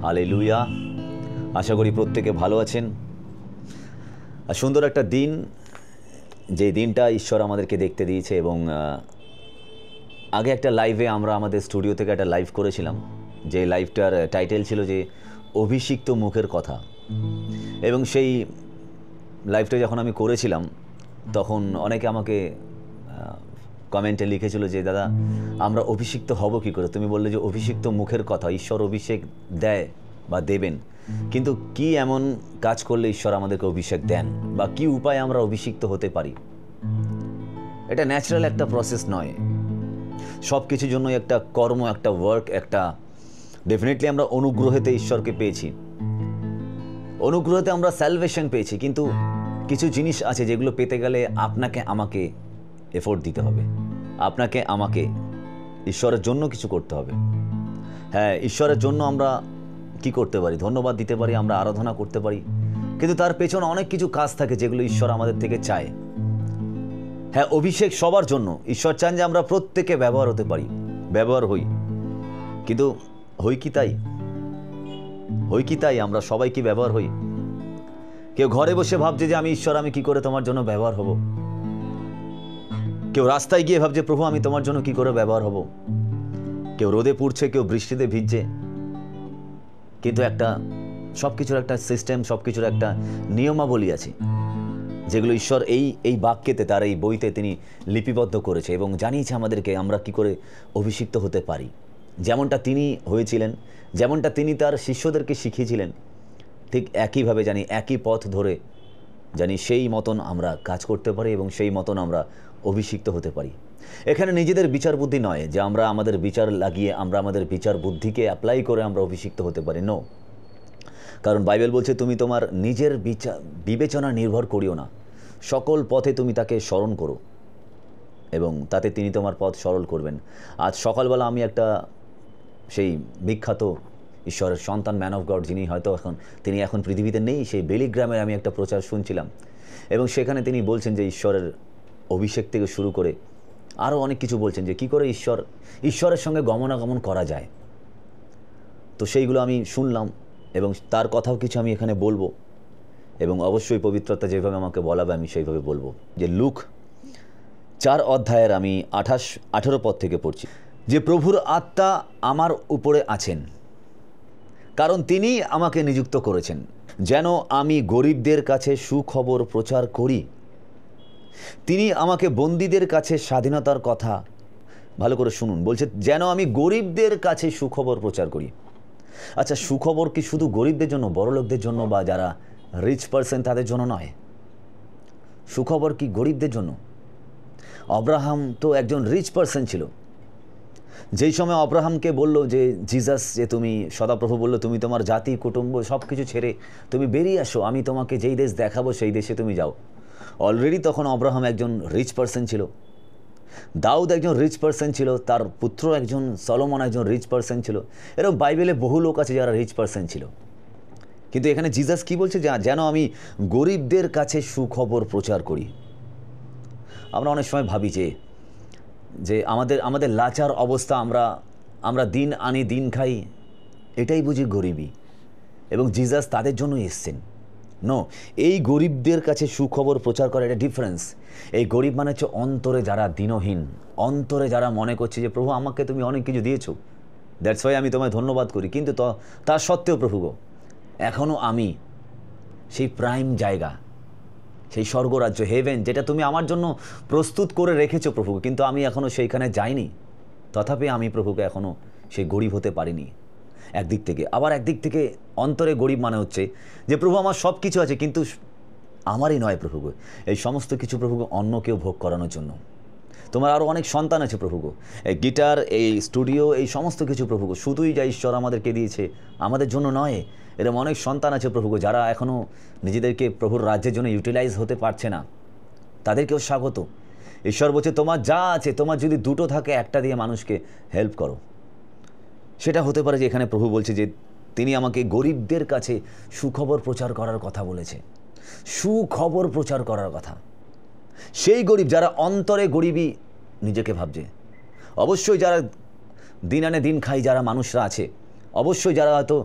Hallelujah. আশা করি প্রত্যেকে ভালো আছেন। আর সুন্দর একটা দিন, যে দিনটা ঈশ্বর আমাদেরকে দেখতে দিয়েছে। এবং আগে একটা লাইভে আমরা আমাদের স্টুডিও থেকে একটা লাইভ করেছিলাম, যে লাইভটার টাইটেল ছিল যে অভিষিক্ত মুখের কথা। এবং সেই লাইভটা যখন আমি করেছিলাম তখন অনেকে আমাকে কমেন্টে লিখেছিল যে দাদা, আমরা অভিষিক্ত হব কী করে? তুমি বললে যে অভিষিক্ত মুখের কথা, ঈশ্বর অভিষেক দেয় বা দেবেন, কিন্তু কি এমন কাজ করলে ঈশ্বর আমাদেরকে অভিষেক দেন, বা কি উপায়ে আমরা অভিষিক্ত হতে পারি? এটা ন্যাচারাল একটা প্রসেস নয়। সব কিছুর জন্যই একটা কর্ম, একটা ওয়ার্ক, একটা ডেফিনেটলি আমরা অনুগ্রহেতে ঈশ্বরকে পেয়েছি, অনুগ্রহতে আমরা স্যালভেশন পেয়েছি, কিন্তু কিছু জিনিস আছে যেগুলো পেতে গেলে আপনাকে আমাকে এফোর্ট দিতে হবে, আপনাকে আমাকে ঈশ্বরের জন্য কিছু করতে হবে। হ্যাঁ, ঈশ্বরের জন্য আমরা কি করতে পারি? ধন্যবাদ দিতে পারি, আমরা আরাধনা করতে পারি, কিন্তু তার পেছনে অনেক কিছু কাজ থাকে যেগুলো ঈশ্বর আমাদের থেকে চায়। হ্যাঁ, অভিষেক সবার জন্য। ঈশ্বর চান যে আমরা প্রত্যেকে ব্যবহার হতে পারি, ব্যবহার হই, কিন্তু হই কি তাই? হই কি তাই? আমরা সবাই কি ব্যবহার হই? কেউ ঘরে বসে ভাবছে যে আমি ঈশ্বর, আমি কি করে তোমার জন্য ব্যবহার হব? কেউ রাস্তায় গিয়ে ভাবছে প্রভু, আমি তোমার জন্য কি করে ব্যবহার হব? কেউ রোদে পুড়ছে, কেউ বৃষ্টিতে ভিজছে, কিন্তু একটা সব কিছুর একটা সিস্টেম, সব কিছুর একটা নিয়মাবলী আছে, যেগুলো ঈশ্বর এই বাক্যেতে, তার এই বইতে তিনি লিপিবদ্ধ করেছে এবং জানিয়েছে আমাদেরকে আমরা কি করে অভিষিক্ত হতে পারি। যেমনটা তিনি হয়েছিলেন, যেমনটা তিনি তার শিষ্যদেরকে শিখিয়েছিলেন, ঠিক একইভাবে জানি, একই পথ ধরে জানি সেই মতন আমরা কাজ করতে পারি এবং সেই মতন আমরা অভিষিক্ত হতে পারি। এখানে নিজেদের বিচার বুদ্ধি নয় যে আমরা আমাদের বিচার লাগিয়ে, আমরা আমাদের বিচার বুদ্ধিকে অ্যাপ্লাই করে আমরা অভিষিক্ত হতে পারি। নো, কারণ বাইবেল বলছে তুমি তোমার নিজের বিবেচনা নির্ভর করিও না, সকল পথে তুমি তাকে স্মরণ করো এবং তাতে তিনি তোমার পথ সরল করবেন। আজ সকালবেলা আমি একটা সেই বিখ্যাত ঈশ্বরের সন্তান, ম্যান অফ গড, যিনি হয়তো তিনি এখন পৃথিবীতে নেই, সেই বেলিগ্রামের আমি একটা প্রচার শুনছিলাম এবং সেখানে তিনি বলছেন যে ঈশ্বরের অভিষেক থেকে শুরু করে আরও অনেক কিছু বলছেন, যে কী করে ঈশ্বরের সঙ্গে গমনাগমন করা যায়। তো সেইগুলো আমি শুনলাম এবং তার কথাও কিছু আমি এখানে বলবো, এবং অবশ্যই পবিত্রতা যেভাবে আমাকে বলাবে আমি সেইভাবে বলবো। যে লুক 4 অধ্যায়ের আমি 18 পদ থেকে পড়ছি, যে প্রভুর আত্মা আমার উপরে আছেন, কারণ তিনি আমাকে নিযুক্ত করেছেন যেন আমি গরিবদের কাছে সুখবর প্রচার করি। তিনি আমাকে বন্দীদের কাছে স্বাধীনতার কথা, ভালো করে শুনুন, বলছে যেন আমি গরিবদের কাছে সুখবর প্রচার করি। আচ্ছা, সুখবর কি শুধু গরিবদের জন্য, বড় লোকদের জন্য, বা যারা রিচ পার্সন তাদের জন্য নয়? সুখবর কি গরিবদের জন্য? আব্রাহাম তো একজন রিচ পার্সন ছিল। যেই সময় আব্রাহামকে বলল যে জিসাস, যে তুমি, সদাপ্রভু বলল তুমি তোমার জাতি কুটুম্ব সব কিছু ছেড়ে তুমি বেরিয়ে আসো, আমি তোমাকে যেই দেশ দেখাবো সেই দেশে তুমি যাও। অলরেডি তখন আব্রাহাম একজন রিচ পার্সন ছিল, দাউদ একজন রিচ পার্সন ছিল, তার পুত্র একজন সলোমন একজন রিচ পার্সন ছিল। এরকম বাইবেলে বহু লোক আছে যারা রিচ পার্সন ছিল। কিন্তু এখানে জিসাস কি বলছে? যেন আমি গরিবদের কাছে সুখবর প্রচার করি। আমরা অনেক সময় ভাবি যে আমাদের লাচার অবস্থা, আমরা দিন আনি দিন খাই, এটাই বুঝি গরিবই, এবং জিসাস তাদের জন্যই এসছেন। নো, এই গরিবদের কাছে সুখবর প্রচার করা, এটা ডিফারেন্স। এই গরিব মানে হচ্ছে অন্তরে যারা দিনহীন, অন্তরে যারা মনে করছে যে প্রভু আমাকে তুমি অনেক কিছু দিয়েছো, দ্যাটস ওয়াই আমি তোমায় ধন্যবাদ করি, কিন্তু তার সত্ত্বেও প্রভু গো, এখনও আমি সেই প্রাইম জায়গা, সেই স্বর্গরাজ্য, হেভেন, যেটা তুমি আমার জন্য প্রস্তুত করে রেখেছো প্রভু, কিন্তু আমি এখনও সেইখানে যাইনি। তথাপি আমি প্রভুকে এখনও সেই গরিব হতে পারিনি একদিক থেকে। আবার একদিক থেকে অন্তরে গরিব মানে হচ্ছে যে প্রভু আমার সব কিছু আছে, কিন্তু আমারই নয় প্রভু, এই সমস্ত কিছু প্রভুকে অন্যকেও ভোগ করানোর জন্য। তোমার আরও অনেক সন্তান আছে প্রভু, এই গিটার, এই স্টুডিও, এই সমস্ত কিছু প্রভু শুধুই যা ঈশ্বর আমাদেরকে দিয়েছে আমাদের জন্য নয়। এরকম অনেক সন্তান আছে প্রভু যারা এখনও নিজেদেরকে প্রভুর রাজ্যের জন্য ইউটিলাইজ হতে পারছে না, তাদেরকেও স্বাগত। ঈশ্বর বলছে তোমার যা আছে, তোমার যদি দুটো থাকে একটা দিয়ে মানুষকে হেল্প করো। সেটা হতে পারে যে এখানে প্রভু বলছে যে তিনি আমাকে গরিবদের কাছে সুখবর প্রচার করার কথা বলেছে, সুখবর প্রচার করার কথা। সেই গরিব যারা অন্তরে গরিবই নিজেকে ভাবছে, অবশ্যই যারা দিন আনে দিন খাই যারা মানুষরা আছে, অবশ্যই যারা হয়তো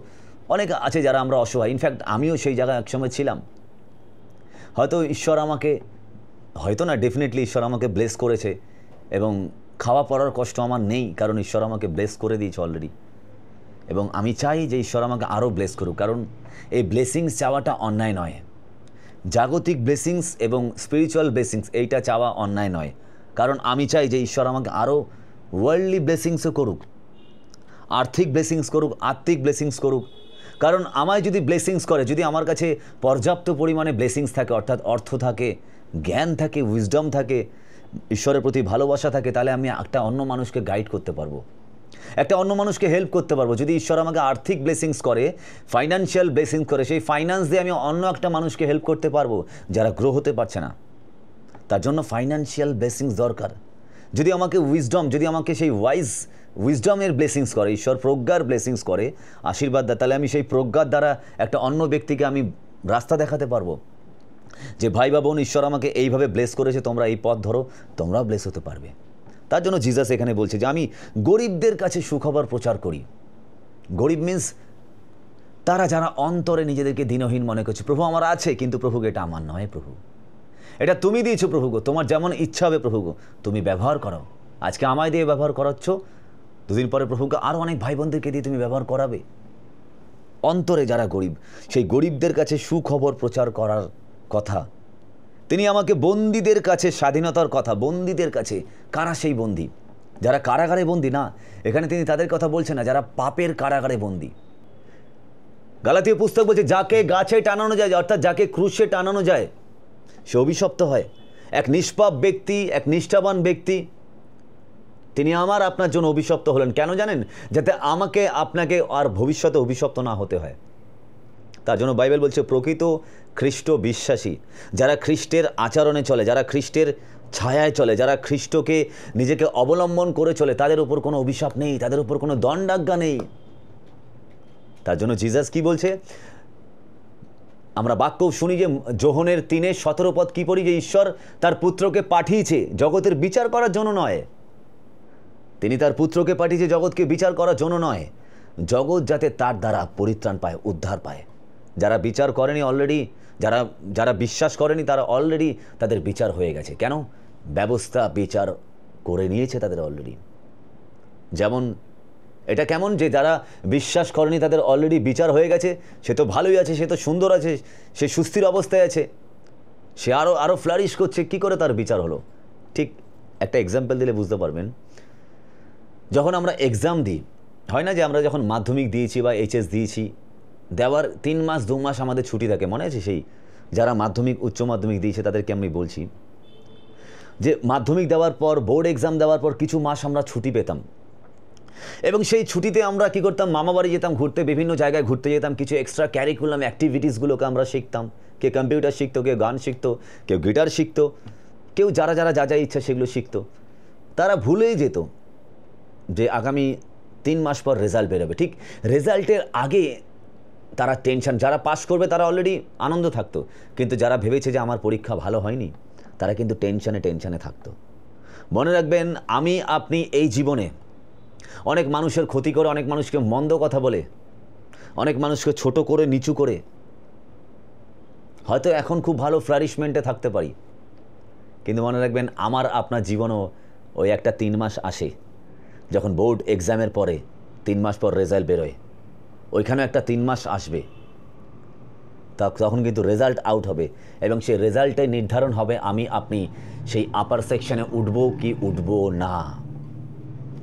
অনেক আছে যারা আমরা অসহায়, ইনফ্যাক্ট আমিও সেই জায়গায় একসময় ছিলাম। হয়তো ঈশ্বর আমাকে, হয়তো না, ডেফিনেটলি ঈশ্বর আমাকে ব্লেস করেছে এবং খাওয়া পড়ার কষ্ট আমার নেই, কারণ ঈশ্বর আমাকে ব্লেস করে দিয়েছে অলরেডি। এবং আমি চাই যে ঈশ্বর আমাকে আরও ব্লেস করুক, কারণ এই ব্লেসিংস চাওয়াটা অন্যায় নয়। জাগতিক ব্লেসিংস এবং স্পিরিচুয়াল ব্লেসিংস এইটা চাওয়া অন্যায় নয়, কারণ আমি চাই যে ঈশ্বর আমাকে আরও ওয়ার্ল্ডলি ব্লেসিংসও করুক, আর্থিক ব্লেসিংস করুক, আত্মিক ব্লেসিংস করুক। কারণ আমায় যদি ব্লেসিংস করে, যদি আমার কাছে পর্যাপ্ত পরিমাণে ব্লেসিংস থাকে, অর্থাৎ অর্থ থাকে, জ্ঞান থাকে, উইজডম থাকে, ঈশ্বরের প্রতি ভালোবাসা থাকে, তাহলে আমি একটা অন্য মানুষকে গাইড করতে পারবো, একটা অন্য মানুষকে হেল্প করতে পারবো। যদি ঈশ্বর আমাকে আর্থিক ব্লেসিংস করে, ফাইন্যান্সিয়াল ব্লেসিংস করে, সেই ফাইন্যান্স দিয়ে আমি অন্য একটা মানুষকে হেল্প করতে পারবো যারা গ্রো হতে পারছে না। তার জন্য ফাইন্যান্সিয়াল ব্লেসিংস দরকার। যদি আমাকে উইজডম, যদি আমাকে সেই উইজডমের ব্লেসিংস করে, ঈশ্বর প্রজ্ঞার ব্লেসিংস করে, আশীর্বাদ দেয়, তাহলে আমি সেই প্রজ্ঞার দ্বারা একটা অন্য ব্যক্তিকে আমি রাস্তা দেখাতে পারবো যে ভাই বা বোন, ঈশ্বর আমাকে এইভাবে ব্লেস করেছে, তোমরা এই পথ ধরো, তোমরাও ব্লেস হতে পারবে। তার জন্য জিজাস এখানে বলছে যে আমি গরিবদের কাছে সুখবর প্রচার করি। গরিব মিন্স তারা যারা অন্তরে নিজেদেরকে দীনহীন মনে করছে, প্রভু আমার আছে, কিন্তু প্রভু এটা আমার নয়, প্রভু এটা তুমি দিয়েছো, প্রভু গো, তোমার যেমন ইচ্ছা হবে প্রভু গো, তুমি ব্যবহার করো। আজকে আমায় দিয়ে ব্যবহার করাচ্ছ, দুদিন পরে প্রভুকে আরও অনেক ভাই বোনদেরকে দিয়ে তুমি ব্যবহার করাবে। অন্তরে যারা গরিব, সেই গরিবদের কাছে সুখবর প্রচার করার কথা। তিনি আমাকে বন্দীদের কাছে স্বাধীনতার কথা, বন্দীদের কাছে, কারা সেই বন্দী? যারা কারাগারে বন্দী না, এখানে তিনি তাদের কথা বলছেন না যারা পাপের কারাগারে বন্দী। গালাতীয় পুস্তক বলছে যাকে গাছে টানানো যায়, অর্থাৎ যাকে ক্রুশে টানানো যায়, সে অভিশপ্ত হয়। এক নিষ্পাপ ব্যক্তি, এক নিষ্ঠাবান ব্যক্তি, তিনি আমার আপনার জন্য অভিশপ্ত হলেন। কেন জানেন? যাতে আমাকে আপনাকে আর ভবিষ্যতে অভিশপ্ত না হতে হয়। তার জন্য বাইবেল বলছে প্রকৃত খ্রিস্ট বিশ্বাসী, যারা খ্রিস্টের আচরণে চলে, যারা খ্রিস্টের ছায়ায় চলে, যারা খ্রিস্টকে নিজেকে অবলম্বন করে চলে, তাদের উপর কোনো অভিশাপ নেই, তাদের উপর কোনো দণ্ডাজ্ঞা নেই। তার জন্য জিজাস কি বলছে? আমরা বাক্য শুনি যে যোহনের 3:17 পদ কি পড়ি? যে ঈশ্বর তার পুত্রকে পাঠিয়েছে জগতের বিচার করার জন্য নয়। তিনি তার পুত্রকে পাঠিয়েছে জগৎকে বিচার করার জন্য নয়, জগৎ যাতে তার দ্বারা পরিত্রাণ পায়, উদ্ধার পায়। যারা বিচার করেনি অলরেডি, যারা বিশ্বাস করেনি, তারা অলরেডি তাদের বিচার হয়ে গেছে। কেন? ব্যবস্থা বিচার করে নিয়েছে তাদের অলরেডি। যেমন এটা কেমন যে যারা বিশ্বাস করেনি তাদের অলরেডি বিচার হয়ে গেছে, সে তো ভালোই আছে, সে তো সুন্দর আছে, সে সুস্থির অবস্থায় আছে, সে আরও ফ্লারিশ করছে, কি করে তার বিচার হলো? ঠিক একটা এক্সাম্পল দিলে বুঝতে পারবেন। যখন আমরা এক্সাম দিই, হয় না যে আমরা যখন মাধ্যমিক দিয়েছি বা এইচএস দিয়েছি, দেওয়ার 3 মাস 2 মাস আমাদের ছুটি থাকে, মনে আছে? সেই যারা মাধ্যমিক উচ্চ মাধ্যমিক দিয়েছে তাদেরকে আমি বলছি যে মাধ্যমিক দেওয়ার পর, বোর্ড এক্সাম দেওয়ার পর কিছু মাস আমরা ছুটি পেতাম, এবং সেই ছুটিতে আমরা কি করতাম? মামা বাড়ি যেতাম ঘুরতে, বিভিন্ন জায়গায় ঘুরতে যেতাম, কিছু এক্সট্রা ক্যারিকুলাম অ্যাক্টিভিটিসগুলোকে আমরা শিখতাম। কেউ কম্পিউটার শিখতো, কেউ গান শিখতো, কেউ গিটার শিখতো, কেউ যারা যা ইচ্ছা সেগুলো শিখতো। তারা ভুলেই যেত যে আগামী 3 মাস পর রেজাল্ট বেরোবে। ঠিক রেজাল্টের আগে তারা টেনশন, যারা পাস করবে তারা অলরেডি আনন্দ থাকতো, কিন্তু যারা ভেবেছে যে আমার পরীক্ষা ভালো হয়নি, তারা কিন্তু টেনশনে থাকতো। মনে রাখবেন, আপনি এই জীবনে অনেক মানুষের ক্ষতি করে, অনেক মানুষকে মন্দ কথা বলে, অনেক মানুষকে ছোট করে, নিচু করে, হয়তো এখন খুব ভালো ফ্লারিশমেন্টে থাকতে পারি, কিন্তু মনে রাখবেন আমার আপনার জীবনও ওই একটা 3 মাস আসে, যখন বোর্ড এক্সামের পরে 3 মাস পর রেজাল্ট বেরোয়, ওইখানেও একটা 3 মাস আসবে, তখন কিন্তু রেজাল্ট আউট হবে, এবং সেই রেজাল্টে নির্ধারণ হবে আপনি সেই আপার সেকশনে উঠবো কি উঠবো না।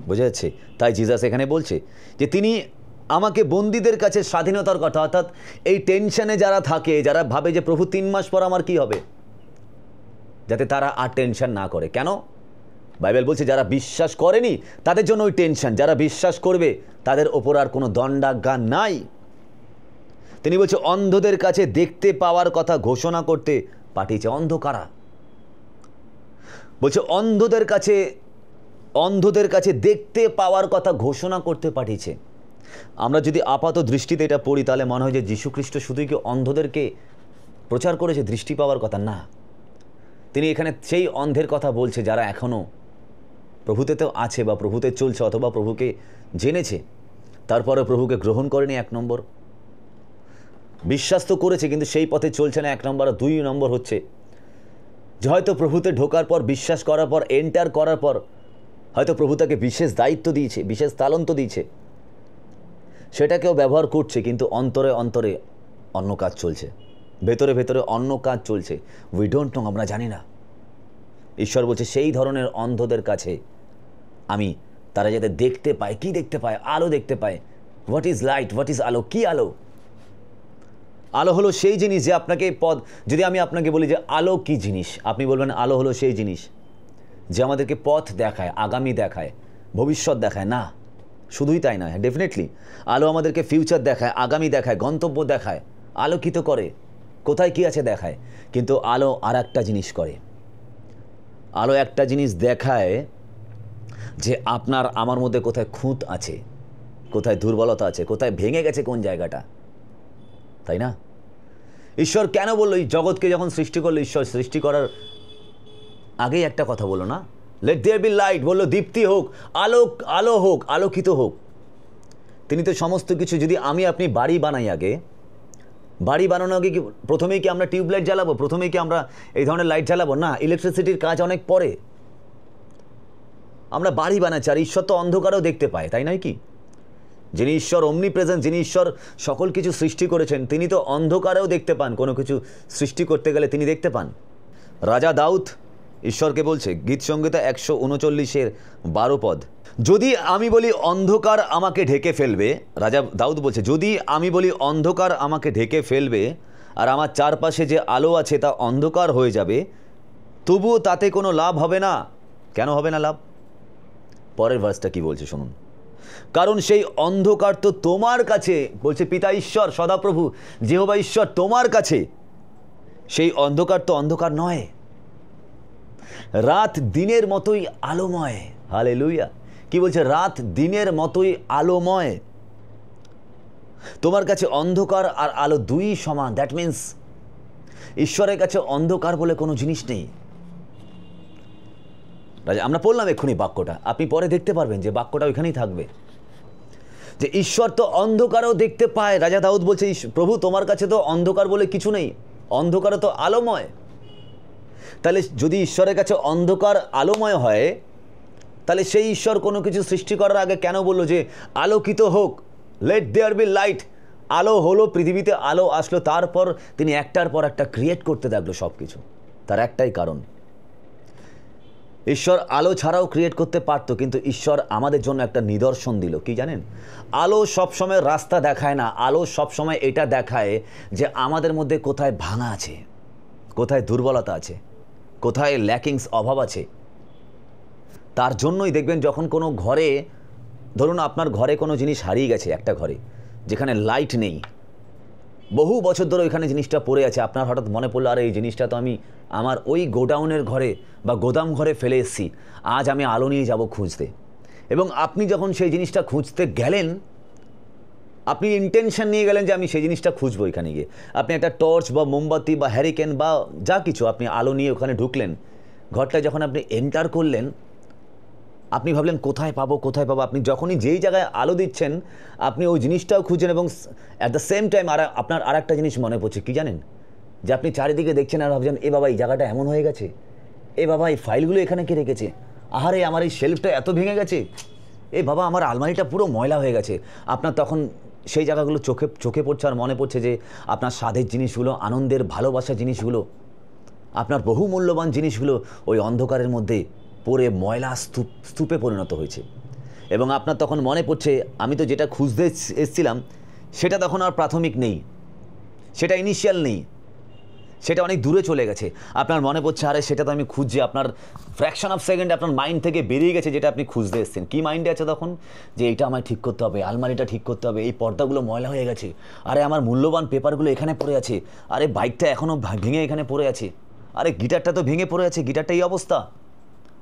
বোঝা যাচ্ছে? তাই জিজাস এখানে বলছে যে তিনি আমাকে বন্দীদের কাছে স্বাধীনতার কথা, অর্থাৎ এই টেনশনে যারা থাকে, যারা ভাবে যে প্রভু 3 মাস পর আমার কি হবে, যাতে তারা আর টেনশন না করে। কেন? বাইবেল বলছে যারা বিশ্বাস করেনি তাদের জন্য ওই টেনশন, যারা বিশ্বাস করবে তাদের ওপর আর কোনো দণ্ডাজ্ঞা নাই। তিনি বলছে অন্ধদের কাছে দেখতে পাওয়ার কথা ঘোষণা করতে পাঠিয়েছে। অন্ধকারা বলছে অন্ধদের কাছে দেখতে পাওয়ার কথা ঘোষণা করতে পাঠিয়েছে। আমরা যদি আপাত দৃষ্টিতে এটা পড়ি, তাহলে মনে হয় যে যীশুখ্রিস্ট শুধুই কি অন্ধদেরকে প্রচার করেছে দৃষ্টি পাওয়ার কথা? না, তিনি এখানে সেই অন্ধের কথা বলছে যারা এখনও প্রভুতে তো আছে বা প্রভুতে চলছে, অথবা প্রভুকে জেনেছে, তারপরে প্রভুকে গ্রহণ করেনি। 1 নম্বর, বিশ্বাস তো করেছে কিন্তু সেই পথে চলছে না, 1 নম্বর। আর 2 নম্বর হচ্ছে যে হয়তো প্রভুতে ঢোকার পর, বিশ্বাস করার পর, এন্টার করার পর হয়তো প্রভু তাকে বিশেষ দায়িত্ব দিয়েছে, বিশেষ তালন্ত দিয়েছে, সেটাকেও ব্যবহার করছে, কিন্তু অন্তরে অন্তরে অন্য কাজ চলছে, ভেতরে ভেতরে অন্য কাজ চলছে। উই ডোন্ট নো, আমরা জানি না। ঈশ্বর বলছে সেই ধরনের অন্ধদের কাছে আমি, তারা যাতে দেখতে পায়, কি দেখতে পায়? আলো দেখতে পায়। What is light, what is আলো? কি আলো? আলো হলো সেই জিনিস যে আপনাকে যদি আমি আপনাকে বলি যে আলো কি জিনিস, আপনি বলবেন আলো হলো সেই জিনিস যে আমাদেরকে পথ দেখায়, আগামী দেখায়, ভবিষ্যৎ দেখায়। না, শুধুই তাই নয়, ডেফিনেটলি আলো আমাদেরকে ফিউচার দেখায়, আগামী দেখায়, গন্তব্য দেখায়, আলোকিত করে, কোথায় কি আছে দেখায়। কিন্তু আলো আর একটা জিনিস করে, আলো একটা জিনিস দেখায় যে আপনার আমার মধ্যে কোথায় খুঁত আছে, কোথায় দুর্বলতা আছে, কোথায় ভেঙে গেছে কোন জায়গাটা, তাই না? ঈশ্বর কেন বললো এই জগৎকে যখন সৃষ্টি করলো, ঈশ্বর সৃষ্টি করার আগেই একটা কথা বললো না, লেট দেয়ার বি লাইট, বললো দীপ্তি হোক, আলো হোক, আলোকিত হোক। তিনি তো সমস্ত কিছু, যদি আমি আপনি বাড়ি বানাই, আগে বাড়ি বানানোর আগে কি প্রথমেই কি আমরা টিউবলাইট জ্বালাবো? প্রথমেই কি আমরা এই ধরনের লাইট জ্বালাবো? না, ইলেকট্রিসিটির কাজ অনেক পরে। আমরা বাড়ি বানাচ্ছি, আর ঈশ্বর তো অন্ধকারেও দেখতে পায়, তাই নয় কি? যিনি ঈশ্বর অমনি প্রেজেন্ট, যিনি ঈশ্বর সকল কিছু সৃষ্টি করেছেন, তিনি তো অন্ধকারেও দেখতে পান। কোনো কিছু সৃষ্টি করতে গেলে তিনি দেখতে পান। রাজা দাউদ ঈশ্বরকে বলছে, গীত সংহিতা 139:12 পদ, যদি আমি বলি অন্ধকার আমাকে ঢেকে ফেলবে, রাজা দাউদ বলছে, যদি আমি বলি অন্ধকার আমাকে ঢেকে ফেলবে আর আমার চারপাশে যে আলো আছে তা অন্ধকার হয়ে যাবে, তবুও তাতে কোনো লাভ হবে না। কেন হবে না লাভ? পরের ভার্সটা কি বলছে শুনুন। কারণ সেই অন্ধকার তো তোমার কাছে, বলছে পিতা ঈশ্বর, সদাপ্রভু যেহোবা ঈশ্বর, তোমার কাছে সেই অন্ধকার তো অন্ধকার নয়, রাত দিনের মতোই আলোময়। হালেলুয়া! কি বলছে? রাত দিনের মতোই আলোময়। তোমার কাছে অন্ধকার আর আলো দুই সমান। দ্যাট মিন্স ঈশ্বরের কাছে অন্ধকার বলে কোনো জিনিস নেই। আমরা পড়লাম এক্ষুনি বাক্যটা, আপনি পরে দেখতে পারবেন যে বাক্যটা ওইখানেই থাকবে, যে ঈশ্বর তো অন্ধকারও দেখতে পায়। রাজা দাউদ বলছে, প্রভু তোমার কাছে তো অন্ধকার বলে কিছু নেই, অন্ধকারও তো আলোময়। তাহলে যদি ঈশ্বরের কাছে অন্ধকার আলোময় হয়, তাহলে সেই ঈশ্বর কোনো কিছু সৃষ্টি করার আগে কেন বললো যে আলোকিত হোক, লেট দেয়ার বি লাইট? আলো হলো, পৃথিবীতে আলো আসলো, তারপর তিনি একটার পর একটা ক্রিয়েট করতে থাকলো সব কিছু। তার একটাই কারণ, ঈশ্বর আলো ছাড়াও ক্রিয়েট করতে পারতো, কিন্তু ঈশ্বর আমাদের জন্য একটা নিদর্শন দিল। কি জানেন? আলো সবসময় রাস্তা দেখায় না, আলো সবসময় এটা দেখায় যে আমাদের মধ্যে কোথায় ভাঙা আছে, কোথায় দুর্বলতা আছে, কোথায় ল্যাকিংস, অভাব আছে। তার জন্যই দেখবেন যখন কোনো ঘরে, ধরুন আপনার ঘরে কোনো জিনিস হারিয়ে গেছে, একটা ঘরে যেখানে লাইট নেই, বহু বছর ধরে ওইখানে জিনিসটা পড়ে আছে, আপনার হঠাৎ মনে পড়লো, আর এই জিনিসটা তো আমি আমার ওই গোডাউনের ঘরে বা গোদাম ঘরে ফেলে এসেছি, আজ আমি আলো নিয়ে যাব খুঁজতে। এবং আপনি যখন সেই জিনিসটা খুঁজতে গেলেন, আপনি ইন্টেনশন নিয়ে গেলেন যে আমি সেই জিনিসটা খুঁজবো, এখানে গিয়ে আপনি একটা টর্চ বা মোমবাতি বা হ্যারিকেন বা যা কিছু আপনি আলো নিয়ে ওখানে ঢুকলেন। ঘরটায় যখন আপনি এন্টার করলেন, আপনি ভাবলেন কোথায় পাবো, কোথায় পাবো। আপনি যখনই যেই জায়গায় আলো দিচ্ছেন, আপনি ওই জিনিসটাও খুঁজছেন, এবং অ্যাট দ্য সেম টাইম আপনার আর একটা জিনিস মনে পড়ছে। কি জানেন? যে আপনি চারিদিকে দেখছেন আর ভাবছেন, এ বাবা এই জায়গাটা এমন হয়ে গেছে, এ বাবা এই ফাইলগুলো এখানে কে রেখেছে, আহারে আমার এই শেলফটা এত ভেঙে গেছে, এ বাবা আমার আলমারিটা পুরো ময়লা হয়ে গেছে। আপনার তখন সেই জায়গাগুলো চোখে পড়ছে, আর মনে পড়ছে যে আপনার স্বাদের জিনিসগুলো, আনন্দের, ভালোবাসার জিনিসগুলো, আপনার বহু মূল্যবান জিনিসগুলো ওই অন্ধকারের মধ্যে পড়ে ময়লা স্তূপে পরিণত হয়েছে। এবং আপনার তখন মনে পড়ছে, আমি তো যেটা খুঁজতে এসেছিলাম সেটা তখন আর প্রাথমিক নেই, সেটা ইনিশিয়াল নেই, সেটা অনেক দূরে চলে গেছে। আপনার মনে পড়ছে, আরে সেটা তো আমি খুঁজছি, আপনার ফ্র্যাকশন অফ সেকেন্ড আপনার মাইন্ড থেকে বেরিয়ে গেছে যেটা আপনি খুঁজতে এসেছেন। কী মাইন্ডে আছে তখন? যে এইটা আমায় ঠিক করতে হবে, আলমারিটা ঠিক করতে হবে, এই পর্দাগুলো ময়লা হয়ে গেছে, আরে আমার মূল্যবান পেপারগুলো এখানে পড়ে আছে, আরে বাইকটা এখনও ভেঙে এখানে পড়ে আছে, আরে গিটারটা তো ভেঙে পড়ে আছে, গিটারটা এই অবস্থা।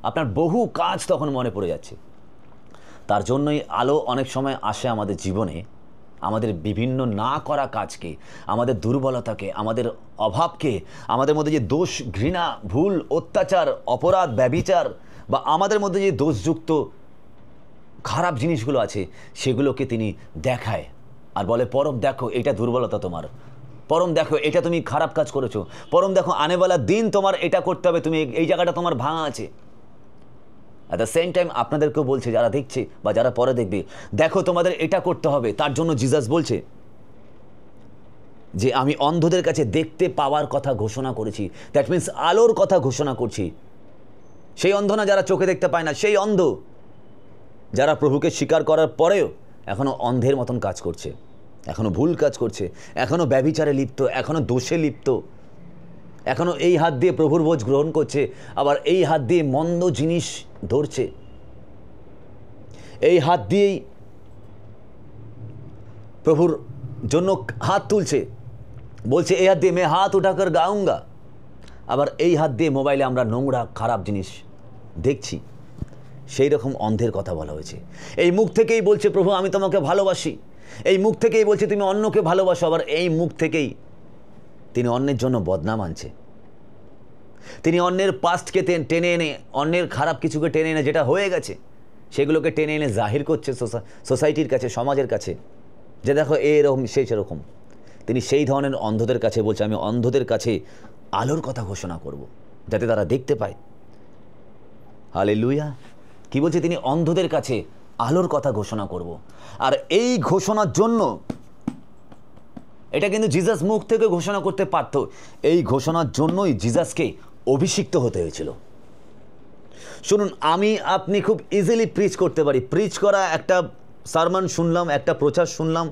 আপনার বহু কাজ তখন মনে পড়ে যাচ্ছে। তার জন্যই আলো অনেক সময় আসে আমাদের জীবনে, আমাদের বিভিন্ন না করা কাজকে, আমাদের দুর্বলতাকে, আমাদের অভাবকে, আমাদের মধ্যে যে দোষ, ঘৃণা, ভুল, অত্যাচার, অপরাধ, ব্যভিচার, বা আমাদের মধ্যে যে দোষযুক্ত খারাপ জিনিসগুলো আছে, সেগুলোকে তিনি দেখায় আর বলে, পরব দেখো, এটা দুর্বলতা তোমার, পরম দেখো এটা তুমি খারাপ কাজ করেছো, পরম দেখো আনেওয়ালা দিন তোমার এটা করতে হবে, তুমি এই জায়গাটা তোমার ভাঙা আছে। অ্যাট দ্য সেম টাইম আপনাদেরকেও বলছে, যারা দেখছে বা যারা পরে দেখবে, দেখো তোমাদের এটা করতে হবে। তার জন্য জিসাস বলছে যে আমি অন্ধদের কাছে দেখতে পাওয়ার কথা ঘোষণা করেছি। দ্যাট মিন্স আলোর কথা ঘোষণা করছি। সেই অন্ধ না যারা চোখে দেখতে পায় না, সেই অন্ধ যারা প্রভুকে স্বীকার করার পরেও এখনও অন্ধের মতন কাজ করছে, এখনও ভুল কাজ করছে, এখনও ব্যভিচারে লিপ্ত, এখনও দোষে লিপ্ত, এখনও এই হাত দিয়ে প্রভুর ভোজ গ্রহণ করছে, আবার এই হাত দিয়ে মন্দ জিনিস ধরছে, এই হাত দিয়েই প্রভুর জন্য হাত তুলছে, বলছে এই হাত দিয়ে মে হাত উঠাকর গাউঙ্গা, আবার এই হাত দিয়ে মোবাইলে আমরা নোংরা খারাপ জিনিস দেখছি। সেই রকম অন্ধের কথা বলা হয়েছে। এই মুখ থেকেই বলছে প্রভু আমি তোমাকে ভালোবাসি, এই মুখ থেকেই বলছে তুমি অন্যকে ভালোবাসো, আবার এই মুখ থেকেই তিনি অন্যের জন্য বদনাম আনছে। তিনি অন্যের পাস্টকে টেনে এনে, অন্যের খারাপ কিছুকে টেনে এনে, যেটা হয়ে গেছে সেগুলোকে টেনে এনে জাহির করছে সোসাইটির কাছে, সমাজের কাছে, যে দেখো এরকম সেই সেরকম। তিনি সেই ধরনের অন্ধদের কাছে বলছে আমি অন্ধদের কাছে আলোর কথা ঘোষণা করব, যাতে তারা দেখতে পায়। হালেলুয়া। কি বলছে? তিনি অন্ধদের কাছে আলোর কথা ঘোষণা করব। আর এই ঘোষণার জন্য, এটা কিন্তু জিসাস মুখ থেকে ঘোষণা করতে পারত, এই ঘোষণার জন্যই জিসাসকে অভিষিক্ত হতে হয়েছিল। শুনুন, আমি আপনি খুব ইজিলি প্রিচ করতে পারি। প্রিচ করা, একটা সারমন শুনলাম, একটা প্রচার শুনলাম,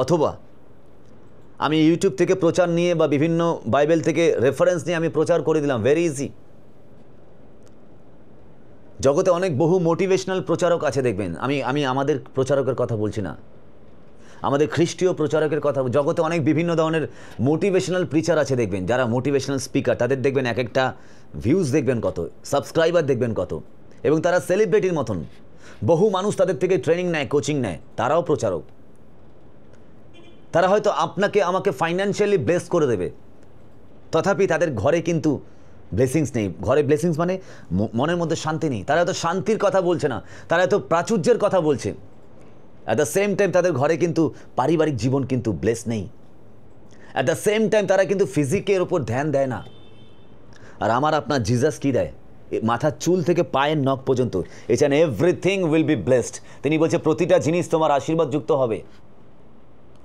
অথবা আমি ইউটিউব থেকে প্রচার নিয়ে বা বিভিন্ন বাইবেল থেকে রেফারেন্স নিয়ে আমি প্রচার করে দিলাম, ভেরি ইজি। জগতে অনেক বহু মোটিভেশনাল প্রচারক আছে দেখবেন। আমি আমাদের প্রচারকের কথা বলছি না, আমাদের খ্রিস্টীয় প্রচারকের কথা। জগতে অনেক বিভিন্ন ধরনের মোটিভেশনাল প্রিচার আছে দেখবেন, যারা মোটিভেশনাল স্পিকার, তাদের দেখবেন এক একটা ভিউজ দেখবেন কত, সাবস্ক্রাইবার দেখবেন কত, এবং তারা সেলিব্রিটির মতন, বহু মানুষ তাদের থেকে ট্রেনিং নেয়, কোচিং নেয়, তারাও প্রচারক। তারা হয়তো আপনাকে আমাকে ফাইন্যান্সিয়ালি ব্লেস করে দেবে, তথাপি তাদের ঘরে কিন্তু ব্লেসিংস নেই। ঘরে ব্লেসিংস মানে মনের মধ্যে শান্তি নেই। তারা হয়তো শান্তির কথা বলছে না, তারা হয়তো প্রাচুর্যের কথা বলছে, অ্যাট দ্য সেম টাইম তাদের ঘরে কিন্তু পারিবারিক জীবন কিন্তু ব্লেস নেই। অ্যাট দ্য সেম টাইম তারা কিন্তু ফিজিকের ওপর ধ্যান দেয় না। আর আমার আপনার জিসাস কি দেয়? মাথার চুল থেকে পায়ের নখ পর্যন্ত, its and everything will be blessed. তিনি বলছে প্রতিটা জিনিস তোমার আশীর্বাদযুক্ত হবে।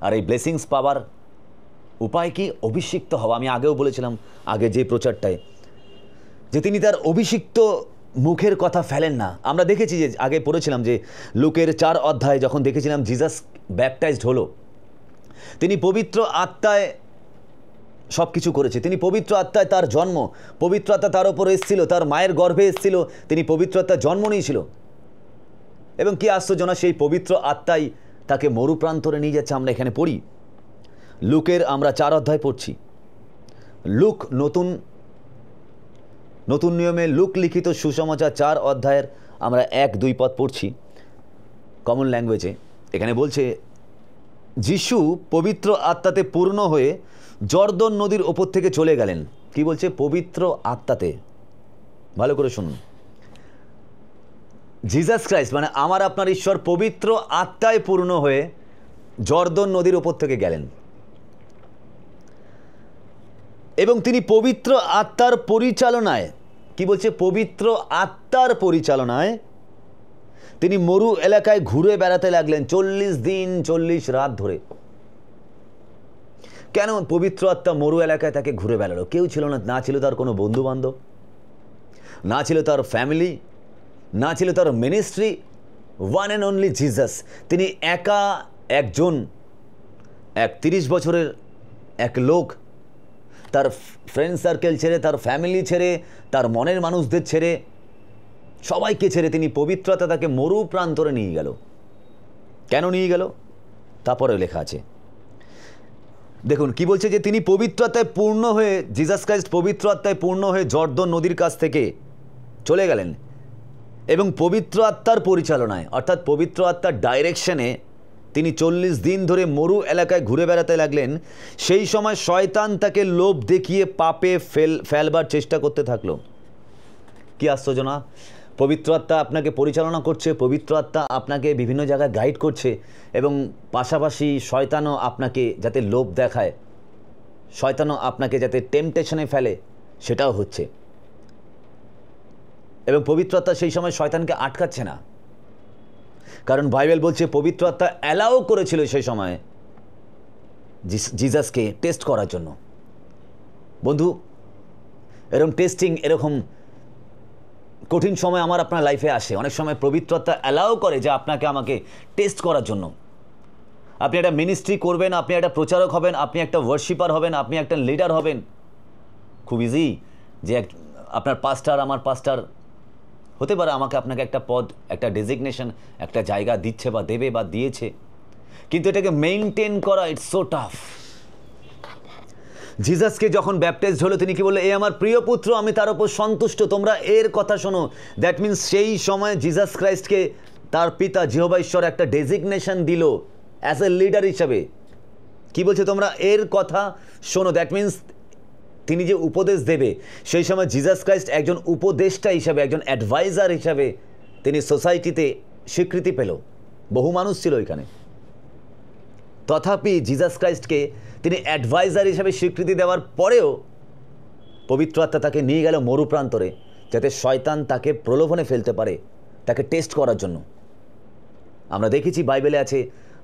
আর এই ব্লেসিংস পাওয়ার উপায় কি? অভিষিক্ত হওয়া। আমি আগেও বলেছিলাম, আগে যে প্রচারটায়, যে তিনি তার অভিষিক্ত মুখের কথা ফেলেন না। আমরা দেখেছি যে আগে পড়েছিলাম যে লুকের 4 অধ্যায়ে যখন দেখেছিলাম জিসাস ব্যাপটাইজড হলো, তিনি পবিত্র আত্মায় সব কিছু করেছে। তিনি পবিত্র আত্মায় তার জন্ম, পবিত্র আত্মা তার ওপর এসেছিল, তার মায়ের গর্ভে এসেছিল, তিনি পবিত্র আত্মায় জন্ম নিয়েছিল। এবং কি আশ্চর্য না, সেই পবিত্র আত্মাই তাকে মরুপ্রান্তরে নিয়ে যাচ্ছে। আমরা এখানে পড়ি, লুকের আমরা 4 অধ্যায় পড়ছি। লুক নতুন নিয়মে লুক লিখিত সুসমাচার 4 অধ্যায়ের আমরা 1-2 পদ পড়ছি কমন ল্যাঙ্গুয়েজে। এখানে বলছে যিশু পবিত্র আত্মাতে পূর্ণ হয়ে জর্দন নদীর ওপর থেকে চলে গেলেন। কি বলছে? পবিত্র আত্মাতে। ভালো করে শুনুন, জিসাস ক্রাইস্ট মানে আমার আপনার ঈশ্বর পবিত্র আত্মায় পূর্ণ হয়ে জর্দন নদীর ওপর থেকে গেলেন, এবং তিনি পবিত্র আত্মার পরিচালনায়, কি বলছে? পবিত্র আত্মার পরিচালনায় তিনি মরু এলাকায় ঘুরে বেড়াতে লাগলেন 40 দিন 40 রাত ধরে। কেন পবিত্র আত্মা মরু এলাকায় তাকে ঘুরে বেড়ালো? কেউ ছিল না, না ছিল তার কোনো বন্ধু বান্ধব, না ছিল তার ফ্যামিলি, না ছিল তার ministry. One and only Jesus. তিনি একা একজন, 30 বছরের এক লোক, তার ফ্রেন্ড সার্কেল ছেড়ে, তার ফ্যামিলি ছেড়ে, তার মনের মানুষদের ছেড়ে, সবাইকে ছেড়ে তিনি পবিত্রতা তাকে মরু প্রান্তরে নিয়ে গেল। কেন নিয়ে গেল? তারপরে লেখা আছে, দেখুন কি বলছে, যে তিনি পবিত্র আত্মায় পূর্ণ হয়ে, জিসাস ক্রাইস্ট পবিত্র আত্মায় পূর্ণ হয়ে জর্দন নদীর কাছ থেকে চলে গেলেন, এবং পবিত্র আত্মার পরিচালনায়, অর্থাৎ পবিত্র আত্মার ডাইরেকশনে তিনি 40 দিন ধরে মরু এলাকায় ঘুরে বেড়াতে লাগলেন। সেই সময় শয়তান তাকে লোভ দেখিয়ে পাপে ফেলবার চেষ্টা করতে থাকলো। কি আশ্চর্য না? পবিত্র আত্মা আপনাকে পরিচালনা করছে, পবিত্র আত্মা আপনাকে বিভিন্ন জায়গায় গাইড করছে, এবং পাশাপাশি শয়তানও আপনাকে যাতে লোভ দেখায়, শয়তানও আপনাকে যাতে টেম্পটেশনে ফেলে সেটাও হচ্ছে। এবং পবিত্র আত্মা সেই সময় শয়তানকে আটকাচ্ছে না, কারণ বাইবেল বলছে পবিত্র আত্মা অ্যালাউ করেছিল সেই সময় জিজাসকে টেস্ট করার জন্য। বন্ধু, এরকম টেস্টিং, এরকম কঠিন সময় আমার আপনার লাইফে আসে। অনেক সময় পবিত্র আত্মা অ্যালাউ করে যে আপনাকে আমাকে টেস্ট করার জন্য। আপনি একটা মিনিস্ট্রি করবেন, আপনি একটা প্রচারক হবেন, আপনি একটা ওয়ার্শিপার হবেন, আপনি একটা লিডার হবেন। খুব ইজি যে আপনার পাস্টার, আমার পাস্টার হতে পারে, আমাকে আপনাকে একটা পদ, একটা ডেজিগনেশন, একটা জায়গা দিচ্ছে বা দেবে বা দিয়েছে, কিন্তু এটাকে মেইনটেন করা ইটস সো টাফ। জিজাসকে যখন ব্যাপটাইজড হলো, তিনি কি বললেন? এ আমার প্রিয় পুত্র, আমি তার উপর সন্তুষ্ট, তোমরা এর কথা শোনো। দ্যাট মিনস সেই সময় জিজাস ক্রাইস্টকে তার পিতা জিহোবা ঈশ্বর একটা ডেজিগনেশন দিল অ্যাজ এ লিডার হিসাবে। কি বলছে? তোমরা এর কথা শোনো। দ্যাট মিনস তিনি যে উপদেশ দেবে, সেই সময় জিজাস ক্রাইস্ট একজন উপদেষ্টা হিসাবে, একজন অ্যাডভাইজার হিসাবে তিনি সোসাইটিতে স্বীকৃতি পেল। বহু মানুষ ছিল এখানে, তথাপি জিজাস ক্রাইস্টকে তিনি অ্যাডভাইজার হিসাবে স্বীকৃতি দেওয়ার পরেও পবিত্র আত্মা তাকে নিয়ে গেল মরুপ্রান্তরে, যাতে শয়তান তাকে প্রলোভনে ফেলতে পারে, তাকে টেস্ট করার জন্য। আমরা দেখেছি বাইবেলে আছে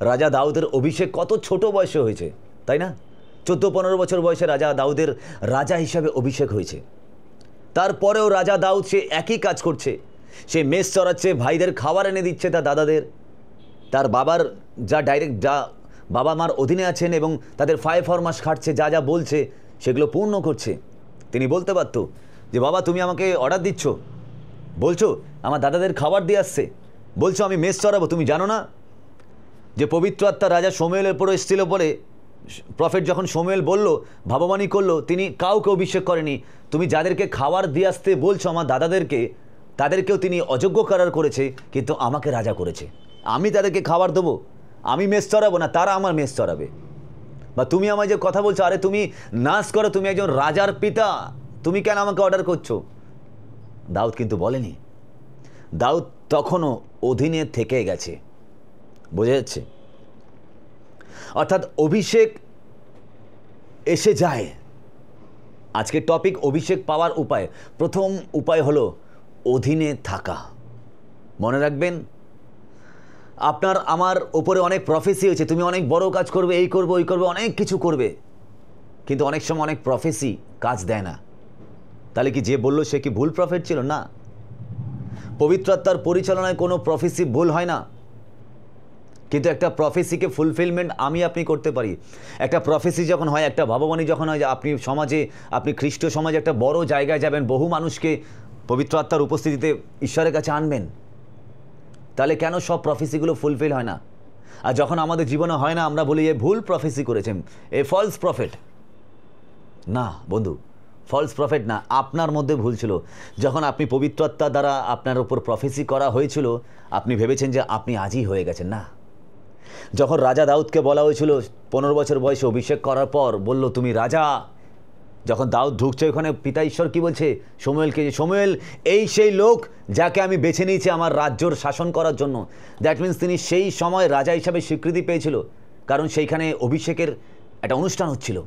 রাজা দাউদের অভিষেক কত ছোট বয়সে হয়েছে, তাই না? 14-15 বছর বয়সে রাজা দাউদের রাজা হিসাবে অভিষেক হয়েছে। তারপরেও রাজা দাউদ সে একই কাজ করছে। সে মেষ চড়াচ্ছে, ভাইদের খাবার এনে দিচ্ছে তার দাদাদের, তার বাবার যা বাবা মার অধীনে আছেন এবং তাদের 5 মাস খাটছে, যা যা বলছে সেগুলো পূর্ণ করছে। তিনি বলতে পারতো যে বাবা তুমি আমাকে অর্ডার দিচ্ছ, বলছো আমার দাদাদের খাবার দিয়ে আসছে, বলছো আমি মেষ চড়াবো, তুমি জানো না যে পবিত্র আত্মা রাজা শমূয়েলের উপর এসেছিল বলে প্রফেট যখন শমূয়েল বলল, ভাববাণী করলো, তিনি কাউকে অভিষেক করেনি। তুমি যাদেরকে খাবার দিয়ে আসতে বলছো আমার দাদাদেরকে, তাদেরকেও তিনি অযোগ্য করার করেছে, কিন্তু আমাকে রাজা করেছে। আমি তাদেরকে খাবার দেবো, আমি মেষ চড়াবো না, তারা আমার মেষ চড়াবে। বা তুমি আমায় যে কথা বলছো, আরে তুমি নাশ করো, তুমি একজন রাজার পিতা, তুমি কেন আমাকে অর্ডার করছো? দাউদ কিন্তু বলেনি। দাউদ তখনও অধীনে থেকে গেছে। বোঝা যাচ্ছে? অর্থাৎ অভিষেক এসে যায়। আজকের টপিক অভিষেক পাওয়ার উপায়। প্রথম উপায় হলো অধীনে থাকা। মনে রাখবেন, আপনার আমার ওপরে অনেক প্রফেসি হয়েছে, তুমি অনেক বড় কাজ করবে, এই করবে, ওই করবে, অনেক কিছু করবে, কিন্তু অনেক সময় অনেক প্রফেসি কাজ দেয় না। তাহলে কি যে বললো সে কি ভুল প্রফেট ছিল? না। পবিত্র আত্মার পরিচালনায় কোনো প্রফেসি ভুল হয় না, কিন্তু একটা প্রফেসিকে ফুলফিলমেন্ট আমি আপনি করতে পারি। একটা প্রফেসি যখন হয়, একটা ভাববাণী যখন হয় যে আপনি সমাজে, আপনি খ্রিস্টীয় সমাজে একটা বড় জায়গায় যাবেন, বহু মানুষকে পবিত্র আত্মার উপস্থিতিতে ঈশ্বরের কাছে আনবেন, তাহলে কেন সব প্রফেসিগুলো ফুলফিল হয় না? আর যখন আমাদের জীবনে হয় না, আমরা বলি এ ভুল প্রফেসি করেছেন, এ ফলস প্রফেট। না বন্ধু, ফলস প্রফেট না, আপনার মধ্যে ভুল ছিল। যখন আপনি পবিত্র আত্মা দ্বারা আপনার উপর প্রফেসি করা হয়েছিল, আপনি ভেবেছেন যে আপনি আজই হয়ে গেছেন। না, যখন রাজা দাউদকে বলা হয়েছিল 15 বছর বয়সে অভিষেক করার পর, বলল তুমি রাজা, যখন দাউদ ঢুকছে ওখানে, পিতা ঈশ্বর কি বলছে শমূয়েলকে? শমূয়েল এই সেই লোক যাকে আমি বেছে নিয়েছি আমার রাজ্যর শাসন করার জন্য। দ্যাট মিনস তিনি সেই সময় রাজা হিসাবে স্বীকৃতি পেয়েছিল, কারণ সেইখানে অভিষেকের একটা অনুষ্ঠান হচ্ছিল।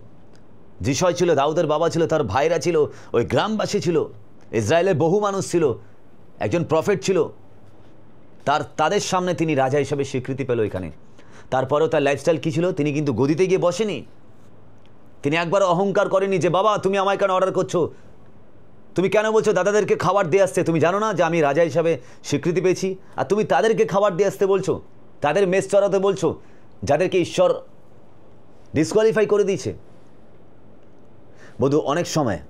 যিশয় ছিল, দাউদের বাবা ছিল, তার ভাইরা ছিল, ওই গ্রামবাসী ছিল, ইসরায়েলের বহু মানুষ ছিল, একজন প্রফেট ছিল, তাদের সামনে তিনি রাজা হিসাবে স্বীকৃতি পেল এখানে। তারপরেও তার লাইফস্টাইল কী ছিল? তিনি কিন্তু গদিতে গিয়ে বসেনি। তিনি একবার অহংকার করেনি যে বাবা তুমি আমায় কেন অর্ডার করছো, তুমি কেন বলছো দাদাদেরকে খাবার দিয়ে আসতে, তুমি জানো না যে আমি রাজা হিসাবে স্বীকৃতি পেয়েছি, আর তুমি তাদেরকে খাবার দিয়ে আসতে বলছো, তাদের মেষ চড়াতে বলছো, যাদেরকে ঈশ্বর ডিসকোয়ালিফাই করে দিয়েছে। বন্ধু, অনেক সময়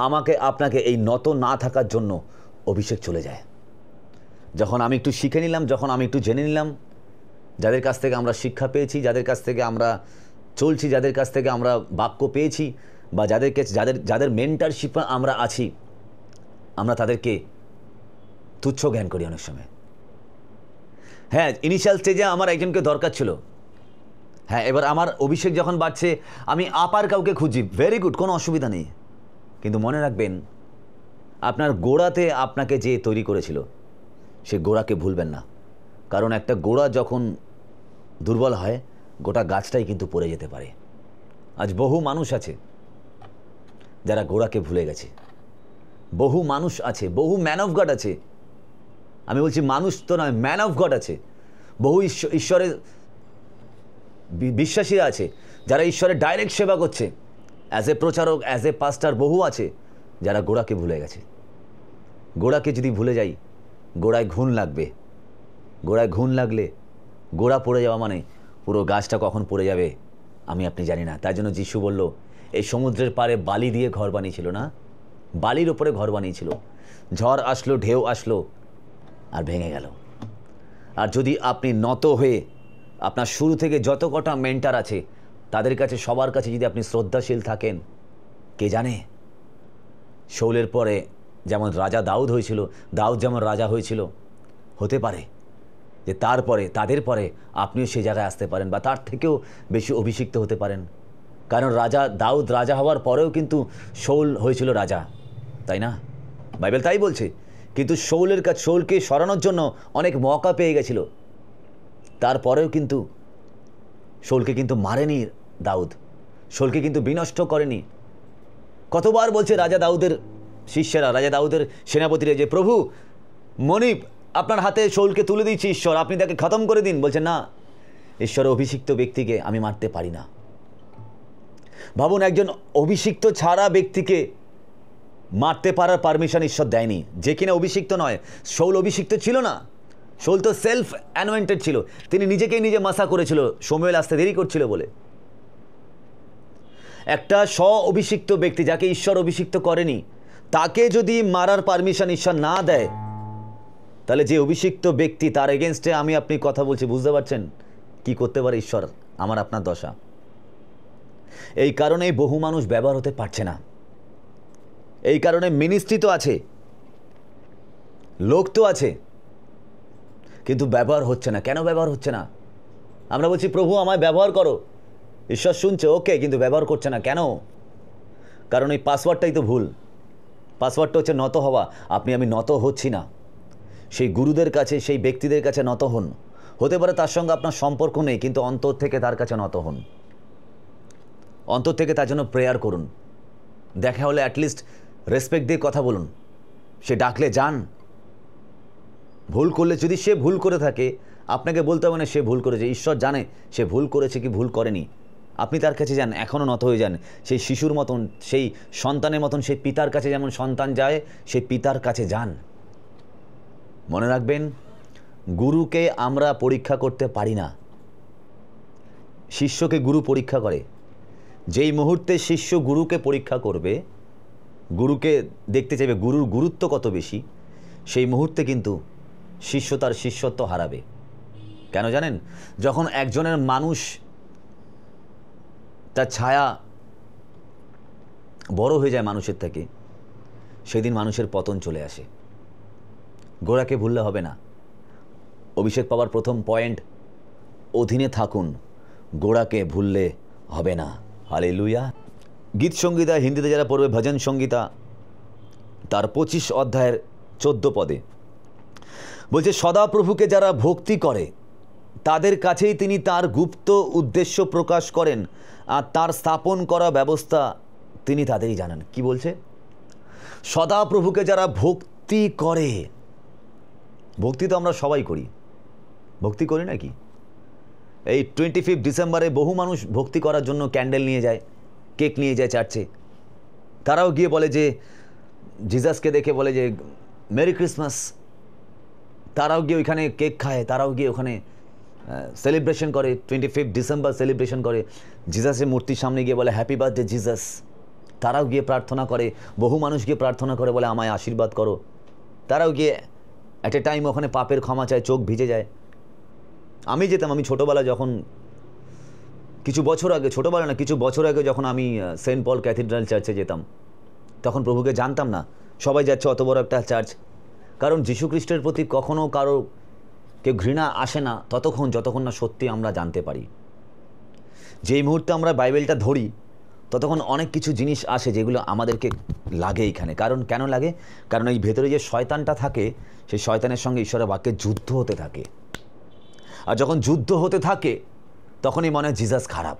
আমাকে আপনাকে এই নত না থাকার জন্য অভিষেক চলে যায়। যখন আমি একটু শিখে নিলাম, যখন আমি একটু জেনে নিলাম, যাদের কাছ থেকে আমরা শিক্ষা পেয়েছি, যাদের কাছ থেকে আমরা চলছি, যাদের কাছ থেকে আমরা বাক্য পেয়েছি, বা যাদের মেন্টারশিপে আমরা আছি, আমরা তাদেরকে তুচ্ছ জ্ঞান করি অনেক সময়। হ্যাঁ, ইনিশিয়াল স্টেজে আমার একজনকে দরকার ছিল, হ্যাঁ, এবার আমার অভিষেক যখন বাড়ছে আমি আপার কাউকে খুঁজি, ভেরি গুড, কোনো অসুবিধা নেই, কিন্তু মনে রাখবেন আপনার গোড়াতে আপনাকে যে তৈরি করেছিল সে গোড়াকে ভুলবেন না, কারণ একটা গোড়া যখন দুর্বল হয় গোটা গাছটাই কিন্তু পড়ে যেতে পারে। আজ বহু মানুষ আছে যারা গোড়াকে ভুলে গেছে, বহু মানুষ আছে, বহু ম্যান অফ গড আছে, আমি বলছি মানুষ তো নয়, ম্যান অফ গড আছে, বহু ঈশ্বরের বিশ্বাসীরা আছে যারা ঈশ্বরের ডাইরেক্ট সেবা করছে, অ্যাজ এ প্রচারক, অ্যাজ এ পাস্টার, বহু আছে যারা গোড়াকে ভুলে গেছে। গোড়াকে যদি ভুলে যাই, গোড়ায় ঘুণ লাগবে, গোড়ায় ঘুণ লাগলে গোড়া পড়ে যাওয়া মানে পুরো গাছটা কখন পড়ে যাবে আমি আপনি জানি না। তাই জন্য যিশু বলল, এই সমুদ্রের পাড়ে বালি দিয়ে ঘর বানিয়েছিল না, বালির ওপরে ঘর বানিয়েছিল, ঝড় আসলো, ঢেউ আসলো আর ভেঙে গেল। আর যদি আপনি নত হয়ে আপনার শুরু থেকে যত কটা মেন্টার আছে তাদের কাছে, সবার কাছে যদি আপনি শ্রদ্ধাশীল থাকেন, কে জানে শৌলের পরে যেমন রাজা দাউদ হয়েছিল, দাউদ যেমন রাজা হয়েছিল, হতে পারে যে তারপরে তাদের পরে আপনিও সেই জায়গায় আসতে পারেন বা তার থেকেও বেশি অভিষিক্ত হতে পারেন। কারণ রাজা দাউদ রাজা হওয়ার পরেও কিন্তু শৌল হয়েছিল রাজা, তাই না? বাইবেল তাই বলছে। কিন্তু শৌলকে সরানোর জন্য অনেক মৌকা পেয়ে গেছিল, তারপরেও কিন্তু শৌলকে কিন্তু মারেনি দাউদ, শৌলকে কিন্তু বিনষ্ট করেনি। কতবার বলছে রাজা দাউদের শিষ্যরা, রাজা দাউদের সেনাপতিরা যে প্রভু মনিব আপনার হাতে শৌলকে তুলে দিচ্ছি ঈশ্বর, আপনি তাকে খতম করে দিন। বলছে না, ঈশ্বরের অভিষিক্ত ব্যক্তিকে আমি মারতে পারি না। ভাবুন, একজন অভিষিক্ত ছাড়া ব্যক্তিকে মারতে পারার পারমিশন ঈশ্বর দেয়নি, যে কিনা অভিষিক্ত নয়। শৌল অভিষিক্ত ছিল না, শৌল তো সেলফ অ্যানোয়েন্টেড ছিল, তিনি নিজেকেই নিজে মাসা করেছিল, সময় আসতে দেরি করছিল বলে। একটা স্ব অভিষিক্ত ব্যক্তি যাকে ঈশ্বর অভিষিক্ত করেনি, তাকে যদি মারার পারমিশন ঈশ্বর না দেয়, তাহলে যে অভিষিক্ত ব্যক্তি তার এগেনস্টে আমি আপনি কথা বলছি, বুঝতে পারছেন কি করতে পারে ঈশ্বর আমার আপনার দশা। এই কারণেই বহু মানুষ ব্যবহার হতে পারছে না, এই কারণে মিনিস্ট্রি তো আছে, লোক তো আছে, কিন্তু ব্যবহার হচ্ছে না। কেন ব্যবহার হচ্ছে না? আমরা বলছি প্রভু আমায় ব্যবহার করো, ঈশ্বর শুনছে, ওকে, কিন্তু ব্যবহার করছে না কেন? কারণ এই পাসওয়ার্ডটাই তো ভুল। পাসওয়ার্ডটা হচ্ছে নত হওয়া। আপনি আমি নত হচ্ছি না। সেই গুরুদের কাছে, সেই ব্যক্তিদের কাছে নত হন। হতে পারে তার সঙ্গে আপনার সম্পর্ক নেই, কিন্তু অন্তর থেকে তার কাছে নত হন, অন্তর থেকে তার জন্য প্রেয়ার করুন। দেখা হলে অ্যাটলিস্ট রেসপেক্ট দিয়ে কথা বলুন, সে ডাকলে যান। ভুল করলে, যদি সে ভুল করে থাকে, আপনাকে বলতে হবে না সে ভুল করেছে, ঈশ্বর জানে সে ভুল করেছে কি ভুল করেনি। আপনি তার কাছে যান, এখনও নত হয়ে যান, সেই শিশুর মতন, সেই সন্তানের মতন, সেই পিতার কাছে যেমন সন্তান যায়, সেই পিতার কাছে যান। মনে রাখবেন, গুরুকে আমরা পরীক্ষা করতে পারি না, শিষ্যকে গুরু পরীক্ষা করে। যেই মুহূর্তে শিষ্য গুরুকে পরীক্ষা করবে, গুরুকে দেখতে চাইবে গুরুর গুরুত্ব কত বেশি, সেই মুহূর্তে কিন্তু শিষ্য তার শিষ্যত্ব হারাবে। কেন জানেন? যখন একজনের মানুষ তার ছায়া বড় হয়ে যায় মানুষের থেকে, সেদিন মানুষের পতন চলে আসে। গোড়াকে ভুললে হবে না। অভিষেক পাওয়ার প্রথম পয়েন্ট, অধীনে থাকুন, গোড়াকে ভুললে হবে না। হালেলুয়া। গীত সংগীতা হিন্দিতে যারা পড়বে, ভজন সংগীতা তার 25 অধ্যায়ের 14 পদে বলছে, সদাপ্রভুকে যারা ভক্তি করে তাদের কাছেই তিনি তার গুপ্ত উদ্দেশ্য প্রকাশ করেন, আর তার স্থাপন করা ব্যবস্থা তিনি তাদেরই জানান। কি বলছে? সদাপ্রভুকে যারা ভক্তি করে, ভক্তি তো আমরা সবাই করি, ভক্তি করি নাকি? এই 25 ডিসেম্বরে বহু মানুষ ভক্তি করার জন্য ক্যান্ডেল নিয়ে যায়, কেক নিয়ে যায় চার্চে। তারাও গিয়ে বলে যে, জিজাসকে দেখে বলে যে মেরি ক্রিসমাস। তারাও গিয়ে ওইখানে কেক খায়, তারাও গিয়ে ওখানে সেলিব্রেশন করে, 25 ডিসেম্বর সেলিব্রেশন করে। জিজাসের মূর্তির সামনে গিয়ে বলে হ্যাপি বার্থডে জিজাস। তারাও গিয়ে প্রার্থনা করে, বহু মানুষ গিয়ে প্রার্থনা করে, বলে আমায় আশীর্বাদ করো। তারাও গিয়ে অ্যাট এ টাইম ওখানে পাপের ক্ষমা চায়, চোখ ভিজে যায়। আমি যেতাম, আমি ছোটোবেলা যখন, কিছু বছর আগে, ছোটোবেলা না কিছু বছর আগে যখন আমি সেন্ট পল ক্যাথিড্রাল চার্চে যেতাম, তখন প্রভুকে জানতাম না। সবাই যাচ্ছে অত বড় একটা চার্চ, কারণ যীশুখ্রিস্টের প্রতি কখনও কারো কেউ ঘৃণা আসে না যতক্ষণ না সত্যি আমরা জানতে পারি। যেই মুহূর্তে আমরা বাইবেলটা ধরি, ততক্ষণ অনেক কিছু জিনিস আসে যেগুলো আমাদেরকে লাগে এইখানে। কারণ কেন লাগে? কারণ এই ভেতরে যে শয়তানটা থাকে, সেই শয়তানের সঙ্গে ঈশ্বরের বাক্যে যুদ্ধ হতে থাকে। আর যখন যুদ্ধ হতে থাকে, তখনই মনে হয় জিজাস খারাপ।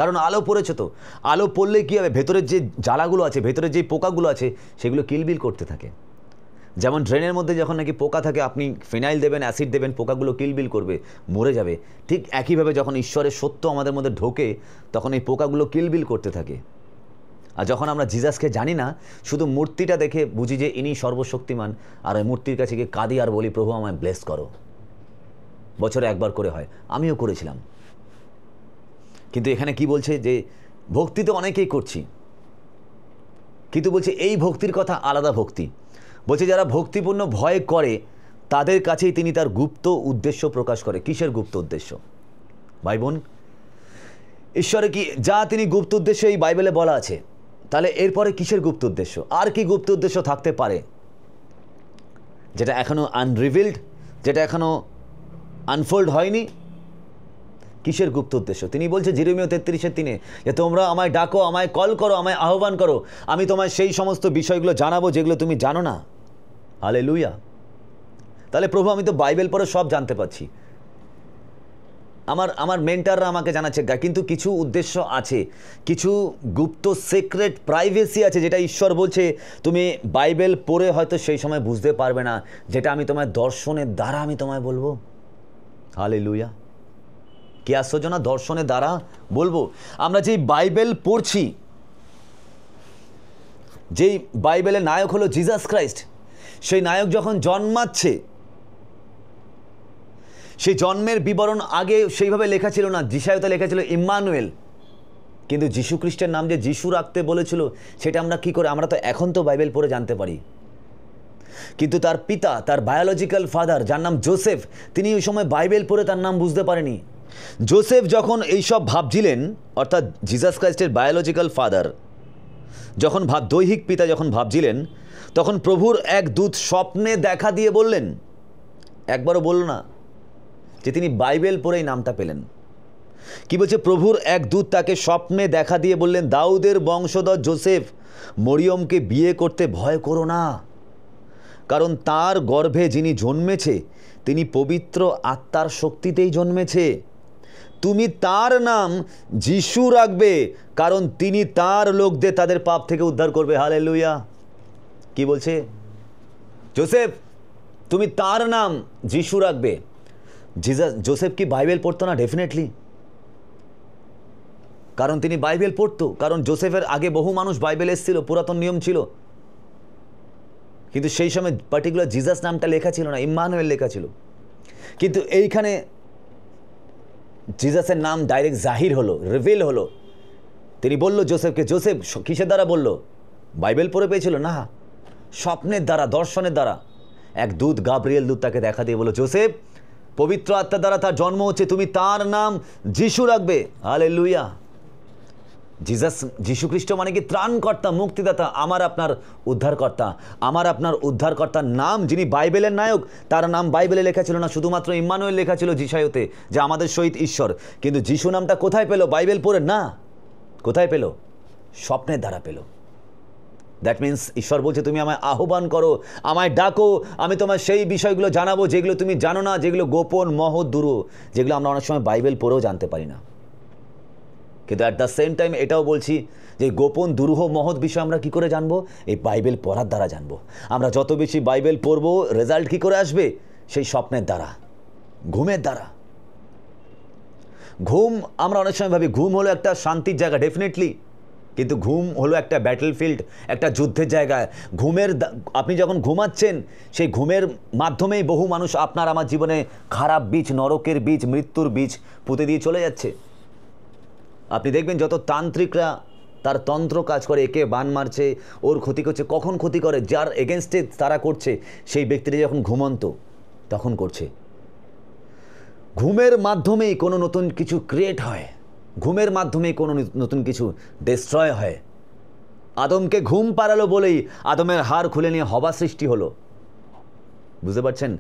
কারণ আলো পড়েছে তো। আলো পড়লে কী হবে, ভেতরের যে জ্বালাগুলো আছে, ভেতরের যে পোকাগুলো আছে, সেগুলো কিলবিল করতে থাকে। যেমন ড্রেনের মধ্যে যখন নাকি পোকা থাকে, আপনি ফিনাইল দেবেন, অ্যাসিড দেবেন, পোকাগুলো কিলবিল করবে, মরে যাবে। ঠিক একইভাবে যখন ঈশ্বরের সত্য আমাদের মধ্যে ঢোকে, তখন এই পোকাগুলো কিলবিল করতে থাকে। আর যখন আমরা জিজাসকে জানি না, শুধু মূর্তিটা দেখে বুঝি যে ইনি সর্বশক্তিমান, আর ওই মূর্তির কাছে গিয়ে কাঁদি আর বলি, প্রভু আমায় ব্লেস করো। বছরে একবার করে হয়, আমিও করেছিলাম। কিন্তু এখানে কি বলছে যে ভক্তি তো অনেকেই করছি, কিন্তু বলছে এই ভক্তির কথা আলাদা ভক্তি। বলছে যারা ভক্তিপূর্ণ ভয় করে, তাদের কাছেই তিনি তার গুপ্ত উদ্দেশ্য প্রকাশ করে। কিসের গুপ্ত উদ্দেশ্য ভাই বোন? ঈশ্বরে কি যা তিনি গুপ্ত উদ্দেশ্য এই বাইবেলে বলা আছে, তাহলে এরপরে কিসের গুপ্ত উদ্দেশ্য? আর কি গুপ্ত উদ্দেশ্য থাকতে পারে যেটা এখনো আনরিভিলড, যেটা এখনো আনফোল্ড হয়নি? কিসের গুপ্ত উদ্দেশ্য? তিনি বলছে যেরেমিয়া 33:3 যে তোমরা আমায় ডাকো, আমায় কল করো, আমায় আহ্বান করো, আমি তোমায় সেই সমস্ত বিষয়গুলো জানাবো যেগুলো তুমি জানো না। হালেলুয়া। তাহলে প্রভু আমি তো বাইবেল পড়ে সব জানতে পারছি, আমার মেন্টাররা আমাকে জানাচ্ছে, কিন্তু কিছু উদ্দেশ্য আছে, কিছু গুপ্ত সিক্রেট প্রাইভেসি আছে, যেটা ঈশ্বর বলছে তুমি বাইবেল পড়ে হয়তো সেই সময় বুঝতে পারবে না, যেটা আমি তোমায় দর্শনের দ্বারা আমি তোমায় বলবো। হালেলুয়া। কি আশ্চর্য না, দর্শনের দ্বারা বলবো। আমরা যেই বাইবেল পড়ছি, যেই বাইবেলের নায়ক হলো জিসাস ক্রাইস্ট, সেই নায়ক যখন জন্মাচ্ছে, সেই জন্মের বিবরণ আগে সেইভাবে লেখা ছিল না। যিশায়াতে লেখা ছিল ইম্মানুয়েল, কিন্তু যীশু খ্রিস্টের নাম যে যিশু রাখতে বলেছিল, সেটা আমরা কি করে, আমরা তো এখন তো বাইবেল পড়ে জানতে পারি। কিন্তু তার পিতা, তার বায়োলজিক্যাল ফাদার, যার নাম জোসেফ, তিনি ওই সময় বাইবেল পড়ে তার নাম বুঝতে পারেনি। জোসেফ যখন এইসব ভাবছিলেন, অর্থাৎ জিসাস ক্রাইস্টের বায়োলজিক্যাল ফাদার যখন দৈহিক পিতা যখন ভাবছিলেন, তখন প্রভুর এক দূত স্বপ্নে দেখা দিয়ে বললেন, একবারও বলল না যে তিনি বাইবেল পড়েই নামটা পেলেন। কি বলছে? প্রভুর এক দূত তাকে স্বপ্নে দেখা দিয়ে বললেন, দাউদের বংশধর জোসেফ, মরিয়মকে বিয়ে করতে ভয় করো না, কারণ তার গর্ভে যিনি জন্মেছে তিনি পবিত্র আত্মার শক্তিতেই জন্মেছে। তুমি তার নাম যিশু রাখবে, কারণ তিনি তার লোকদের তাদের পাপ থেকে উদ্ধার করবে। হালেলুয়া। কি বলছে? জোসেফ, তুমি তার নাম যিশু রাখবে। জোসেফ কি বাইবেল পড়তো না? ডেফিনেটলি, কারণ তিনি বাইবেল পড়তো, কারণ জোসেফের আগে বহু মানুষ বাইবেল এসেছিল, পুরাতন নিয়ম ছিল, কিন্তু সেই সময় পার্টিকুলার জিসাস নামটা লেখা ছিল না, ইম্মানুয়েল লেখা ছিল। কিন্তু এইখানে জিসাসের নাম ডাইরেক্ট জাহির হলো, রিভিল হলো। তিনি বলল জোসেফকে, জোসেফ কিসের দ্বারা বলল? বাইবেল পড়ে পেয়েছিল না, স্বপ্নের দ্বারা, দর্শনের দ্বারা। এক দূত, গাব্রিয়েল দূত, তাকে দেখা দিয়ে বলল, জোসেফ, পবিত্র আত্মার দ্বারা তার জন্ম হচ্ছে, তুমি তার নাম যিশু রাখবে। হালেলুয়া। যিশু খ্রিস্ট মানে কি? ত্রাণকর্তা, মুক্তিদাতা, আমার আপনার উদ্ধারকর্তা। আমার আপনার উদ্ধারকর্তার নাম, যিনি বাইবেলের নায়ক, তার নাম বাইবেলে লেখা ছিল না, শুধুমাত্র ইম্মানুয়েল লেখা ছিল যিশায়াতে, যে আমাদের সহিত ঈশ্বর। কিন্তু যিশু নামটা কোথায় পেল? বাইবেল পড়ে না। কোথায় পেল? স্বপ্নের দ্বারা পেল। দ্যাট মিন্স ঈশ্বর বলছে তুমি আমায় আহ্বান করো, আমায় ডাকো, আমি তোমার সেই বিষয়গুলো জানাবো যেগুলো তুমি জানো না, যেগুলো গোপন, মহৎ, দূরহ, যেগুলো আমরা অনেক সময় বাইবেল পড়েও জানতে পারি না। কিন্তু অ্যাট দ্য সেম টাইম এটাও বলছি যে গোপন, দুরূহ, মহৎ বিষয় আমরা কি করে জানবো? এই বাইবেল পড়ার দ্বারা জানবো। আমরা যত বেশি বাইবেল পড়বো, রেজাল্ট কি করে আসবে? সেই স্বপ্নের দ্বারা, ঘুমের দ্বারা। ঘুম, আমরা অনেক সময় ভাবি ঘুম হলো একটা শান্তির জায়গা, ডেফিনেটলি, কিন্তু ঘুম হলো একটা ব্যাটেলফিল্ড, একটা যুদ্ধের জায়গায়। আপনি যখন ঘুমাচ্ছেন, সেই ঘুমের মাধ্যমেই বহু মানুষ আপনার আমার জীবনে খারাপ বীজ, নরকের বীজ, মৃত্যুর বীজ পুঁতে দিয়ে চলে যাচ্ছে। আপনি দেখবেন যত তান্ত্রিকরা তার তন্ত্র কাজ করে, একে বান মারছে, ওর ক্ষতি করছে, কখন ক্ষতি করে? যার এগেনস্টে তারা করছে, সেই ব্যক্তিটা যখন ঘুমন্ত তখন করছে। ঘুমের মাধ্যমেই কোনো নতুন কিছু ক্রিয়েট হয়, ঘুমের মাধ্যমেই কোনো নতুন কিছু ডিস্ট্রয় হয়। আদমকে ঘুম পাড়ালো বলেই আদমের হাড় খুলে নিয়ে হবা সৃষ্টি হলো। বুঝতে পারছেন?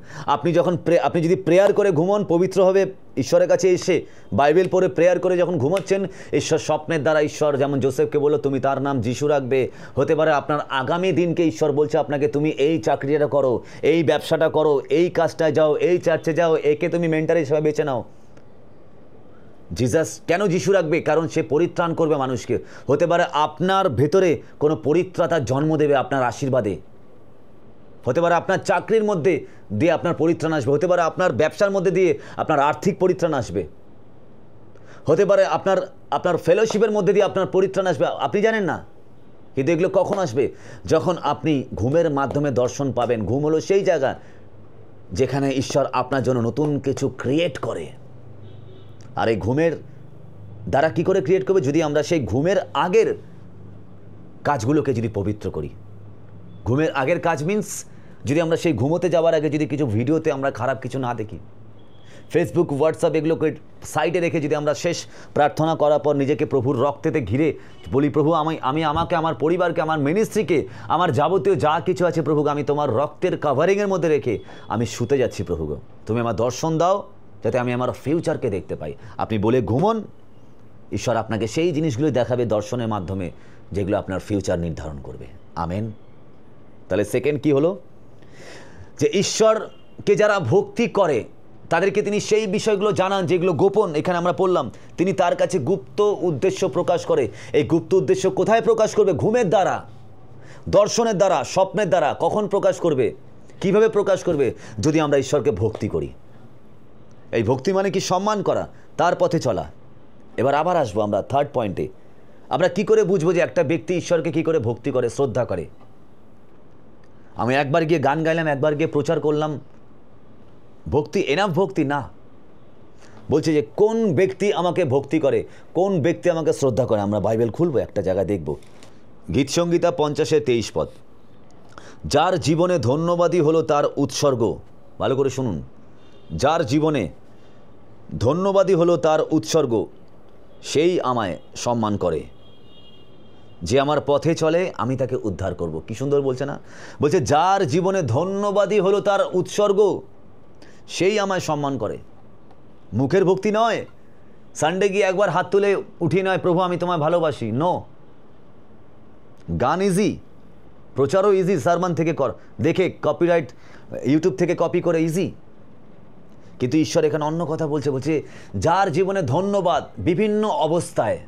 আপনি যদি প্রেয়ার করে ঘুমন, পবিত্র হবে, ঈশ্বরের কাছে এসে বাইবেল পড়ে প্রেয়ার করে যখন ঘুমাচ্ছেন, ঈশ্বর স্বপ্নের দ্বারা, ঈশ্বর যেমন জোসেফকে বললো তুমি তার নাম যিশু রাখবে, হতে পারে আপনার আগামী দিনকে ঈশ্বর বলছে আপনাকে তুমি এই চাকরিটা করো, এই ব্যবসাটা করো, এই কাজটায় যাও, এই চার্চে যাও, একে তুমি মেন্টার হিসেবে বেছে নাও। জিসাস কেন যিশু রাখবে? কারণ সে পরিত্রাণ করবে মানুষকে। হতে পারে আপনার ভেতরে কোনো পরিত্রাতার জন্ম দেবে আপনার আশীর্বাদে। হতে পারে আপনার চাকরির মধ্যে দিয়ে আপনার পরিত্রাণ আসবে। হতে পারে আপনার ব্যবসার মধ্যে দিয়ে আপনার আর্থিক পরিত্রাণ আসবে। হতে পারে আপনার ফেলোশিপের মধ্যে দিয়ে আপনার পরিত্রাণ আসবে, আপনি জানেন না। কিন্তু এগুলো কখন আসবে? যখন আপনি ঘুমের মাধ্যমে দর্শন পাবেন। ঘুম হলো সেই জায়গা যেখানে ঈশ্বর আপনার জন্য নতুন কিছু ক্রিয়েট করে। আর এই ঘুমের দ্বারা কি করে ক্রিয়েট করবে? যদি আমরা সেই ঘুমের আগের কাজগুলোকে যদি পবিত্র করি। ঘুমের আগের কাজ মিন্স যদি আমরা সেই ঘুমোতে যাওয়ার আগে যদি কিছু ভিডিওতে আমরা খারাপ কিছু না দেখি, ফেসবুক, হোয়াটসঅ্যাপ এগুলোকে সাইডে রেখে যদি আমরা শেষ প্রার্থনা করার পর নিজেকে প্রভুর রক্তেতে ঘিরে বলি, প্রভু আমি আমাকে, আমার পরিবারকে, আমার মিনিস্ট্রিকে, আমার যাবতীয় যা কিছু আছে প্রভু, আমি তোমার রক্তের কাভারিংয়ের মধ্যে রেখে আমি শুতে যাচ্ছি প্রভু, তুমি আমার দর্শন দাও যাতে আমি আমার ফিউচারকে দেখতে পাই। আপনি বলে ঘুমন, ঈশ্বর আপনাকে সেই জিনিসগুলো দেখাবে দর্শনের মাধ্যমে যেগুলো আপনার ফিউচার নির্ধারণ করবে। আমেন। তাহলে সেকেন্ড কি হলো? যে ঈশ্বরকে যারা ভক্তি করে তাদেরকে তিনি সেই বিষয়গুলো জানান যেগুলো গোপন। এখানে আমরা পড়লাম তিনি তার কাছে গুপ্ত উদ্দেশ্য প্রকাশ করে। এই গুপ্ত উদ্দেশ্য কোথায় প্রকাশ করবে? ঘুমের দ্বারা, দর্শনের দ্বারা, স্বপ্নের দ্বারা। কখন প্রকাশ করবে? কিভাবে প্রকাশ করবে? যদি আমরা ঈশ্বরকে ভক্তি করি। এই ভক্তি মানে কি? সম্মান করা, তার পথে চলা। এবার আবার আসবো আমরা থার্ড পয়েন্টে। আমরা কি করে বুঝবো যে একটা ব্যক্তি ঈশ্বরকে কি করে ভক্তি করে, শ্রদ্ধা করে? আমি একবার গিয়ে গান গাইলাম, একবার গিয়ে প্রচার করলাম, ভক্তি এনাফ? ভক্তি না। বলছে যে কোন ব্যক্তি আমাকে ভক্তি করে, কোন ব্যক্তি আমাকে শ্রদ্ধা করে। আমরা বাইবেল খুলবো, একটা জায়গা দেখব। গীতসংহিতা 50-23 পদ। যার জীবনে ধন্যবাদই হলো তার উৎসর্গ। ভালো করে শুনুন। যার জীবনে ধন্যবাদই হলো তার উৎসর্গ, সেই আমায় সম্মান করে। যে আমার পথে চলে আমি তাকে উদ্ধার করব। কি সুন্দর বলছে না? বলছে যার জীবনে ধন্যবাদই হলো তার উৎসর্গ, সেই আমায় সম্মান করে। মুখের ভক্তি নয়, সানডে গিয়ে একবার হাত তুলে উঠিয়ে নয়, প্রভু আমি তোমায় ভালোবাসি। নো। গান ইজি, প্রচারও ইজি, সারমান থেকে কর দেখে কপিরাইট ইউটিউব থেকে কপি করে ইজি। কিন্তু ঈশ্বর এখানে অন্য কথা বলছে। বলছে যার জীবনে ধন্যবাদ বিভিন্ন অবস্থায়,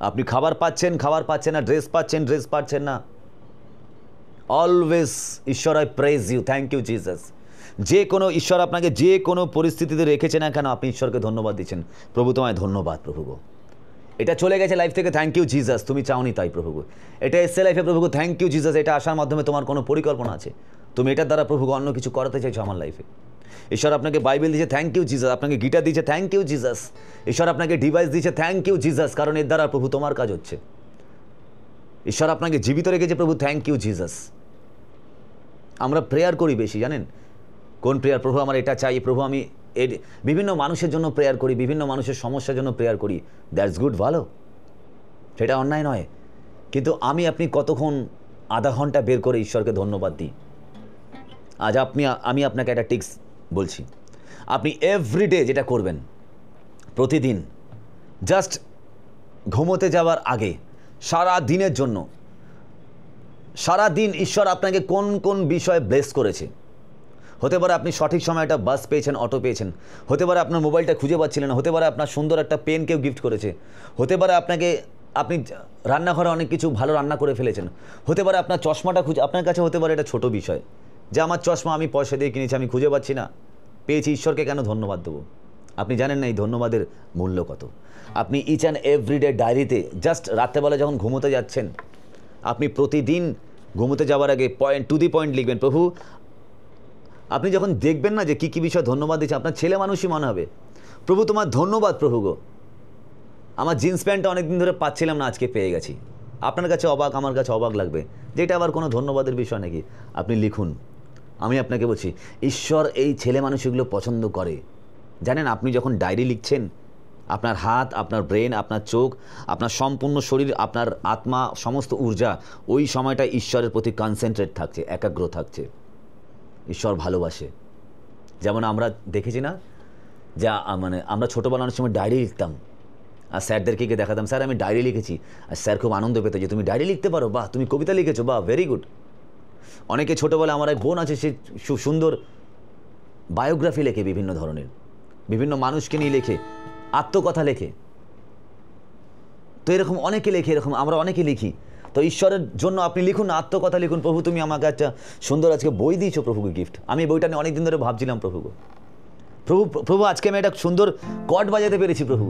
আপনি খাবার পাচ্ছেন, খাবার পাচ্ছেন না, ড্রেস পাচ্ছেন, ড্রেস পাচ্ছেন না, অলওয়েজ ঈশ্বর I praise you, thank you Jesus. যে কোনো ঈশ্বর আপনাকে যে কোনো পরিস্থিতিতে রেখেছে না কেন, আপনি ঈশ্বরকে ধন্যবাদ দিচ্ছেন। প্রভু তোমায় ধন্যবাদ প্রভু গো, এটা চলে গেছে লাইফ থেকে, থ্যাংক ইউ জিসাস, তুমি চাওনি তাই প্রভু গো। এটা এসছে লাইফে, প্রভু গো থ্যাংক ইউ জিসাস, এটা আসার মাধ্যমে তোমার কোনো পরিকল্পনা আছে, তুমি এটার দ্বারা প্রভু গো অন্য কিছু করাতে চাইছো আমার লাইফে। ঈশ্বর আপনাকে বাইবেল দিয়েছে, থ্যাংক ইউ জিসাস। আপনাকে গিটার দিয়েছে, থ্যাংক ইউ জিসাস। ঈশ্বর আপনাকে ডিভাইস দিয়েছে, থ্যাংক ইউ জিসাস, কারণ এর দ্বারা প্রভু তোমার কাজ হচ্ছে। ঈশ্বর আপনাকে জীবিত রেখেছে, প্রভু থ্যাংক ইউ জিসাস। আমরা প্রেয়ার করি বেশি, জানেন কোন প্রেয়ার? প্রভু আমার এটা চাই, প্রভু আমি বিভিন্ন মানুষের জন্য প্রেয়ার করি, বিভিন্ন মানুষের সমস্যার জন্য প্রেয়ার করি। দ্যাটস গুড, ভালো, সেটা অন্যায় নয়। কিন্তু আপনি কতক্ষণ আধা ঘন্টা বের করে ঈশ্বরকে ধন্যবাদ দিই? আজ আমি আপনাকে একটা টিপস বলছি। আপনি এভরিডে যেটা করবেন, প্রতিদিন জাস্ট ঘুমোতে যাওয়ার আগে, সারা দিনের জন্য, সারা দিন ঈশ্বর আপনাকে কোন কোন বিষয়ে ব্লেস করেছে। হতে পারে আপনি সঠিক সময় একটা বাস পেয়েছেন, অটো পেয়েছেন। হতে পারে আপনার মোবাইলটা খুঁজে পাচ্ছিলেন না। হতে পারে আপনার সুন্দর একটা পেন কেউ গিফট করেছে। হতে পারে আপনি রান্নাঘরে অনেক কিছু ভালো রান্না করে ফেলেছেন। হতে পারে আপনার চশমাটা আপনার কাছে হতে পারে এটা ছোট বিষয়, যে আমার চশমা আমি পয়সা দিয়ে কিনেছি, আমি খুঁজে পাচ্ছি না, পেয়েছি, ঈশ্বরকে কেন ধন্যবাদ দেবো? আপনি জানেন না এই ধন্যবাদের মূল্য কত? আপনি ইচ অ্যান্ড এভরিডে ডায়েরিতে জাস্ট রাত্রেবেলা যখন ঘুমোতে যাচ্ছেন, আপনি প্রতিদিন ঘুমোতে যাওয়ার আগে টু দি পয়েন্ট লিখবেন। প্রভু, আপনি যখন দেখবেন না যে কী কী বিষয় ধন্যবাদ দিচ্ছে, আপনার ছেলে মানুষই মনে হবে, প্রভু তোমার ধন্যবাদ প্রভু গো, আমার জিন্স প্যান্টটা অনেকদিন ধরে পাচ্ছিলাম না, আজকে পেয়ে গেছি। আপনার কাছে অবাক, আমার কাছে অবাক লাগবে, যেটা আবার কোনো ধন্যবাদের বিষয় নাকি? আপনি লিখুন। আমি আপনাকে বলছি, ঈশ্বর এই ছেলে মানুষগুলো পছন্দ করে। জানেন, আপনি যখন ডায়েরি লিখছেন, আপনার হাত, আপনার ব্রেন, আপনার চোখ, আপনার সম্পূর্ণ শরীর, আপনার আত্মা, সমস্ত ঊর্জা ওই সময়টা ঈশ্বরের প্রতি কনসেন্ট্রেট থাকছে, একাগ্র থাকছে। ঈশ্বর ভালোবাসে। যেমন আমরা দেখেছি না, যা আমরা ছোটোবেলার সময় ডায়েরি লিখতাম, আর স্যারদেরকে গিয়ে দেখাতাম, স্যার আমি ডায়েরি লিখেছি, আর স্যার খুব আনন্দ পেত যে তুমি ডায়েরি লিখতে পারো, বাহ, তুমি কবিতা লিখেছো, বাহ, ভেরি গুড। অনেকে ছোটোবেলা, আমার এক বোন আছে, সে সুন্দর বায়োগ্রাফি লেখে, বিভিন্ন ধরনের, বিভিন্ন মানুষকে নিয়ে লেখে, আত্মকথা লেখে, তো এরকম অনেকে লেখে, এরকম আমরা অনেকে লিখি। তো ঈশ্বরের জন্য আপনি লিখুন না, আত্মকথা লিখুন। প্রভু তুমি আমাকে একটা সুন্দর আজকে বই দিয়েছো প্রভুকে গিফট, আমি বইটা নিয়ে অনেকদিন ধরে ভাবছিলাম প্রভুকে, প্রভু প্রভু আজকে আমি একটা সুন্দর কর্ড বাজাতে পেরেছি প্রভু।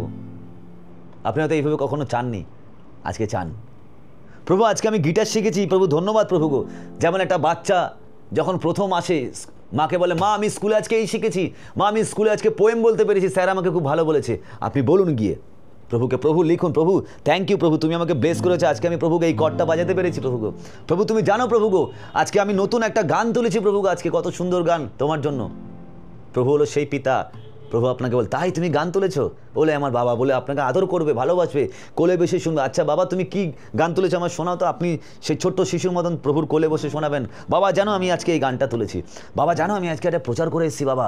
আপনি হয়তো এইভাবে কখনো চাননি, আজকে চান। প্রভু আজকে আমি গিটার শিখেছি প্রভু, ধন্যবাদ প্রভু গো। যেমন একটা বাচ্চা যখন প্রথম আসে মাকে বলে, মা আমি স্কুলে আজকে এই শিখেছি, মা আমি স্কুলে আজকে পোয়েম বলতে পেরেছি, স্যার আমাকে খুব ভালো বলেছে। আপনি বলুন গিয়ে প্রভুকে, প্রভু লিখুন, প্রভু থ্যাংক ইউ প্রভু, তুমি আমাকে ব্লেস করেছো, আজকে আমি প্রভুকে এই কর্ডটা বাজাতে পেরেছি প্রভু গো। প্রভু তুমি জানো প্রভু গো, আজকে আমি নতুন একটা গান তুলেছি প্রভু গো, আজকে কত সুন্দর গান তোমার জন্য। প্রভু হলো সেই পিতা, প্রভু আপনাকে বল, তাই তুমি গান তুলেছো, বলে আমার বাবা বলে আপনাকে আদর করবে, ভালোবাসবে, কোলে বসে শুনবে। আচ্ছা বাবা তুমি কি গান তুলেছো আমার শোনাও তো। আপনি সেই ছোট্ট শিশুর মতন প্রভুর কোলে বসে শোনাবেন, বাবা জানো আমি আজকে এই গানটা তুলেছি, বাবা জানো আমি আজকে একটা প্রচার করে এসেছি, বাবা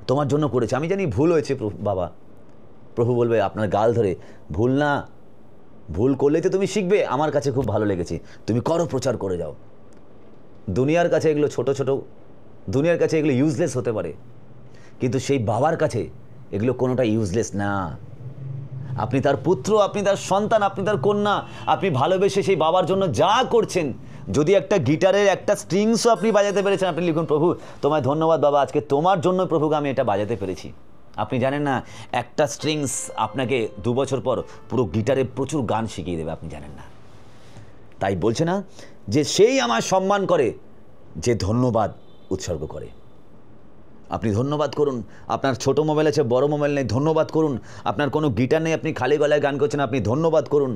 তোমার জন্য করেছি, আমি জানি ভুল হয়েছে বাবা। প্রভু বলবে আপনার গাল ধরে, ভুল না, ভুল করলেই তো তুমি শিখবে, আমার কাছে খুব ভালো লেগেছে, তুমি করো, প্রচার করে যাও। দুনিয়ার কাছে এগুলো ছোট ছোট, দুনিয়ার কাছে এগুলো ইউজলেস হতে পারে, কিন্তু সেই বাবার কাছে এগুলো কোনোটা ইউজলেস না। আপনি তার পুত্র, আপনি তার সন্তান, আপনি তার কন্যা, আপনি ভালোবেসে সেই বাবার জন্য যা করছেন, যদি একটা গিটারের একটা স্ট্রিংসও আপনি বাজাতে পেরেছেন, আপনি লিখুন, প্রভু তোমায় ধন্যবাদ বাবা, আজকে তোমার জন্য প্রভুকে আমি এটা বাজাতে পেরেছি। আপনি জানেন না একটা স্ট্রিংস আপনাকে 2 বছর পর পুরো গিটারে প্রচুর গান শিখিয়ে দেবে, আপনি জানেন না। তাই বলছে না যে সেই আমার সম্মান করে যে ধন্যবাদ উৎসর্গ করে। আপনি ধন্যবাদ করুন। আপনার ছোট মোবাইল আছে, বড় মোবাইল নেই, ধন্যবাদ করুন। আপনার কোনো গিটার নেই, আপনি খালি গলায় গান করছেন, আপনি ধন্যবাদ করুন।